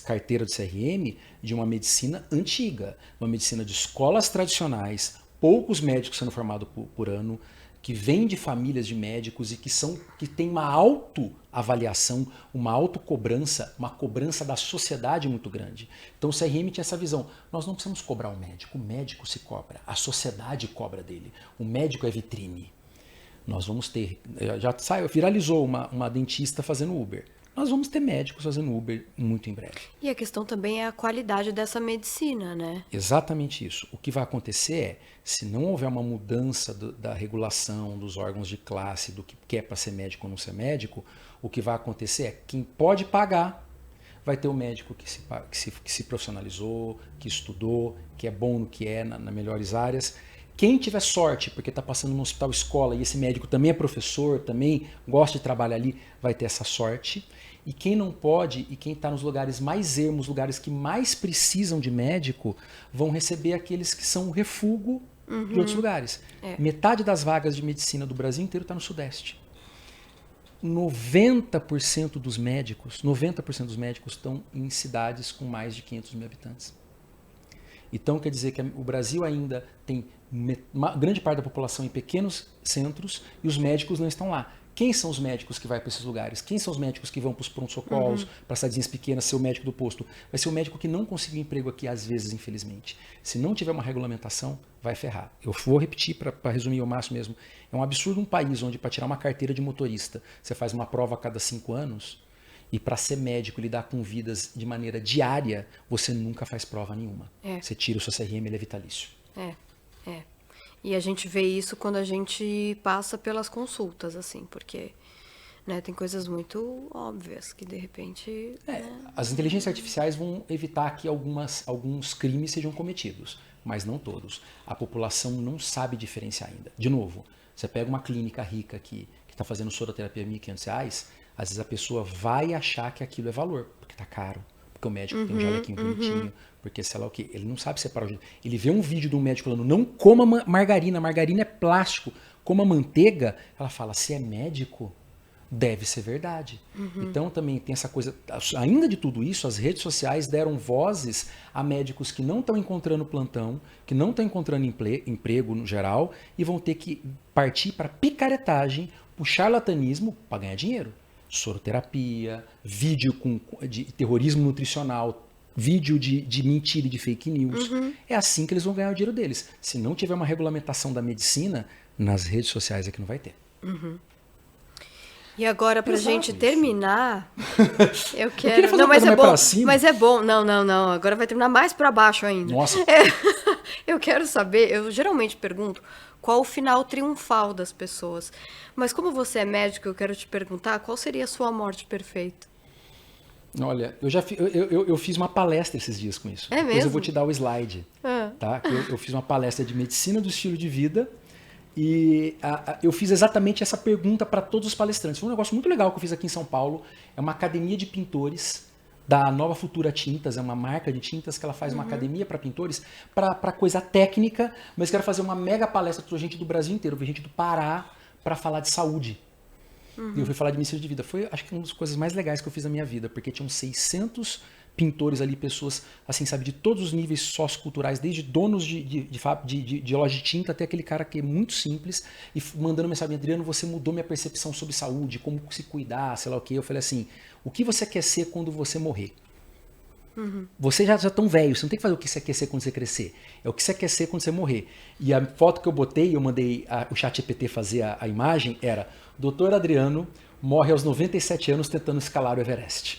carteira de CRM, de uma medicina antiga, uma medicina de escolas tradicionais, poucos médicos sendo formados por ano, que vêm de famílias de médicos e que tem uma autoavaliação, uma autocobrança, uma cobrança da sociedade muito grande. Então o CRM tinha essa visão. Nós não precisamos cobrar o médico se cobra, a sociedade cobra dele. O médico é vitrine. Nós vamos ter, viralizou uma dentista fazendo Uber. Nós vamos ter médicos fazendo Uber muito em breve. E a questão também é a qualidade dessa medicina, né? Exatamente isso. O que vai acontecer é, se não houver uma mudança da regulação dos órgãos de classe, do que é para ser médico ou não ser médico, o que vai acontecer é quem pode pagar vai ter o médico que se profissionalizou, que estudou, que é bom no que é, nas melhores áreas. Quem tiver sorte, porque está passando no hospital escola e esse médico também é professor, também gosta de trabalhar ali, vai ter essa sorte. E quem não pode, e quem está nos lugares mais ermos, lugares que mais precisam de médico, vão receber aqueles que são o refúgio de outros lugares. Metade das vagas de medicina do Brasil inteiro está no Sudeste. 90% dos médicos estão em cidades com mais de 500 mil habitantes. Então quer dizer que o Brasil ainda tem uma grande parte da população em pequenos centros e os médicos não estão lá. Quem são os médicos que vão para esses lugares? Quem são os médicos que vão para os pronto-socorros, para cidadezinhas pequenas, ser o médico do posto? Vai ser o médico que não conseguiu emprego aqui, às vezes, infelizmente. Se não tiver uma regulamentação, vai ferrar. Eu vou repetir para resumir ao máximo mesmo. É um absurdo um país onde, para tirar uma carteira de motorista, você faz uma prova a cada 5 anos, e para ser médico e lidar com vidas de maneira diária, você nunca faz prova nenhuma. Você tira o seu CRM, ele é vitalício. E a gente vê isso quando a gente passa pelas consultas, assim, porque tem coisas muito óbvias que de repente... As inteligências artificiais vão evitar que alguns crimes sejam cometidos, mas não todos. A população não sabe diferenciar ainda. De novo, você pega uma clínica rica que está fazendo soroterapia R$ 1.500, às vezes a pessoa vai achar que aquilo é valor, porque está caro, porque o médico tem um jalequinho bonitinho, porque sei lá o quê. Ele não sabe separar o... Ele vê um vídeo de um médico falando, não coma margarina é plástico, coma manteiga. Ela fala, se é médico, deve ser verdade. Então também tem essa coisa, ainda de tudo isso, as redes sociais deram vozes a médicos que não estão encontrando plantão, que não estão encontrando emprego no geral, e vão ter que partir para picaretagem, para o charlatanismo para ganhar dinheiro. Soroterapia, vídeo de terrorismo nutricional, vídeo de mentira e de fake news. É assim que eles vão ganhar o dinheiro deles. Se não tiver uma regulamentação da medicina, nas redes sociais é que não vai ter. E agora, pra gente terminar, eu quero... queria fazer não, mas uma é coisa mais bom. pra cima. Mas é bom. Não. Agora vai terminar mais pra baixo ainda. Nossa. Eu quero saber, eu geralmente pergunto qual o final triunfal das pessoas. Mas como você é médico, eu quero te perguntar qual seria a sua morte perfeita? Olha, eu fiz uma palestra esses dias com isso. É Depois mesmo? eu vou te dar o slide. Tá? Eu fiz uma palestra de medicina do estilo de vida e eu fiz exatamente essa pergunta para todos os palestrantes. Foi um negócio muito legal que eu fiz aqui em São Paulo. É uma academia de pintores da Nova Futura Tintas, é uma marca de tintas que ela faz uma academia para pintores, para coisa técnica, mas quero fazer uma mega palestra para gente do Brasil inteiro, gente do Pará, para falar de saúde. E eu fui falar de medicina de vida. Foi, acho que, uma das coisas mais legais que eu fiz na minha vida, porque tinham 600 pintores ali, pessoas, assim, sabe, de todos os níveis socioculturais, desde donos de loja de tinta até aquele cara que é muito simples, e mandando mensagem, Adriano, você mudou minha percepção sobre saúde, como se cuidar, sei lá o quê. Eu falei assim, o que você quer ser quando você morrer? Você já tão velho, você não tem que fazer o que você quer ser quando você crescer. É o que você quer ser quando você morrer. E a foto que eu botei, eu mandei o ChatGPT fazer a imagem, era Dr. Adriano morre aos 97 anos tentando escalar o Everest.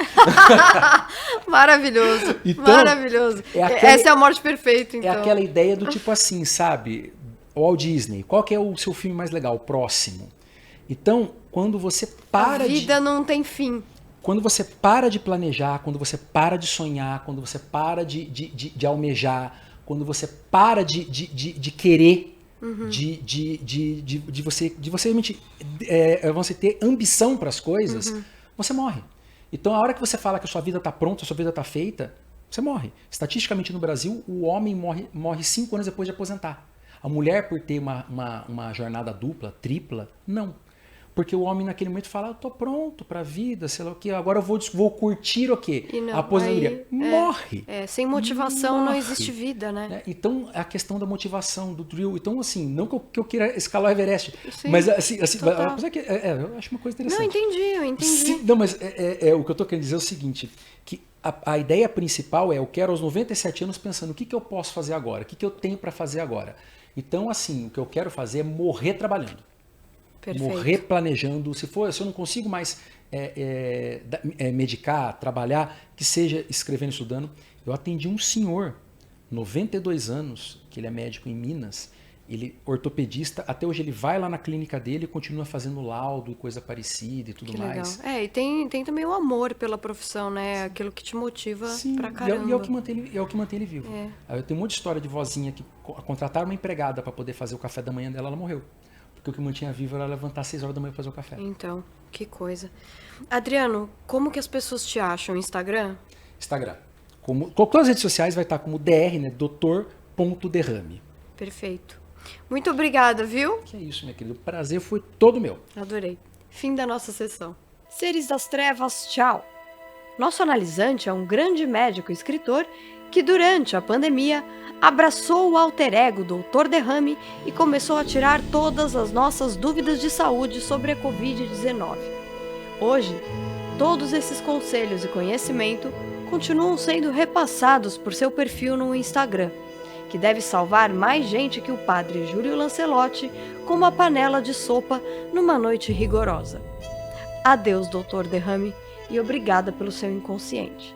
Maravilhoso, Então, maravilhoso. Essa é a morte perfeita, então. É aquela ideia do tipo assim, sabe? O Walt Disney, qual que é o seu filme mais legal? O próximo. Então, quando você para A vida não tem fim. Quando você para de planejar, quando você para de sonhar, quando você para de almejar, quando você para de querer, de você realmente você ter ambição para as coisas, você morre. Então, a hora que você fala que a sua vida está pronta, a sua vida está feita, você morre. Estatisticamente no Brasil, o homem morre 5 anos depois de aposentar. A mulher, por ter uma jornada dupla, tripla, não. Porque o homem naquele momento fala, eu tô pronto pra vida, sei lá o que, agora eu vou curtir o quê? A aposentadoria. Morre. Sem motivação não existe vida, né? Então, a questão da motivação, do drill. Então, assim, não que eu queira escalar o Everest, Sim, mas assim eu acho uma coisa interessante. Não, eu entendi. Sim, não, mas o que eu tô querendo dizer é o seguinte, que a ideia principal é, eu quero aos 97 anos pensando, o que eu posso fazer agora? O que eu tenho para fazer agora? Então, assim, o que eu quero fazer é morrer trabalhando. Perfeito. Morrer planejando, se eu não consigo mais medicar, trabalhar, que seja escrevendo, estudando. Eu atendi um senhor, 92 anos, que ele é médico em Minas, ele ortopedista, até hoje ele vai lá na clínica dele e continua fazendo laudo e coisa parecida e tudo que mais. Legal. E tem também o amor pela profissão, né? Aquilo que te motiva pra caramba. E é o que mantém ele vivo. Eu tenho muita história de vozinha que contrataram uma empregada para poder fazer o café da manhã dela, ela morreu. Porque o que mantinha vivo era levantar às 6 horas da manhã para fazer o café. Então, que coisa. Adriano, como que as pessoas te acham? Instagram? Instagram. Todas as redes sociais vai estar como DR, né? Dr.derrame. Perfeito. Muito obrigada, viu? Que é isso, minha querida. O prazer foi todo meu. Adorei. Fim da nossa sessão. Seres das trevas, tchau. Nosso analisante é um grande médico e escritor que, durante a pandemia, abraçou o alter ego Dr. Derrame e começou a tirar todas as nossas dúvidas de saúde sobre a Covid-19. Hoje, todos esses conselhos e conhecimento continuam sendo repassados por seu perfil no Instagram, que deve salvar mais gente que o padre Júlio Lancelotti com uma panela de sopa numa noite rigorosa. Adeus, Dr. Derrame, e obrigada pelo seu inconsciente.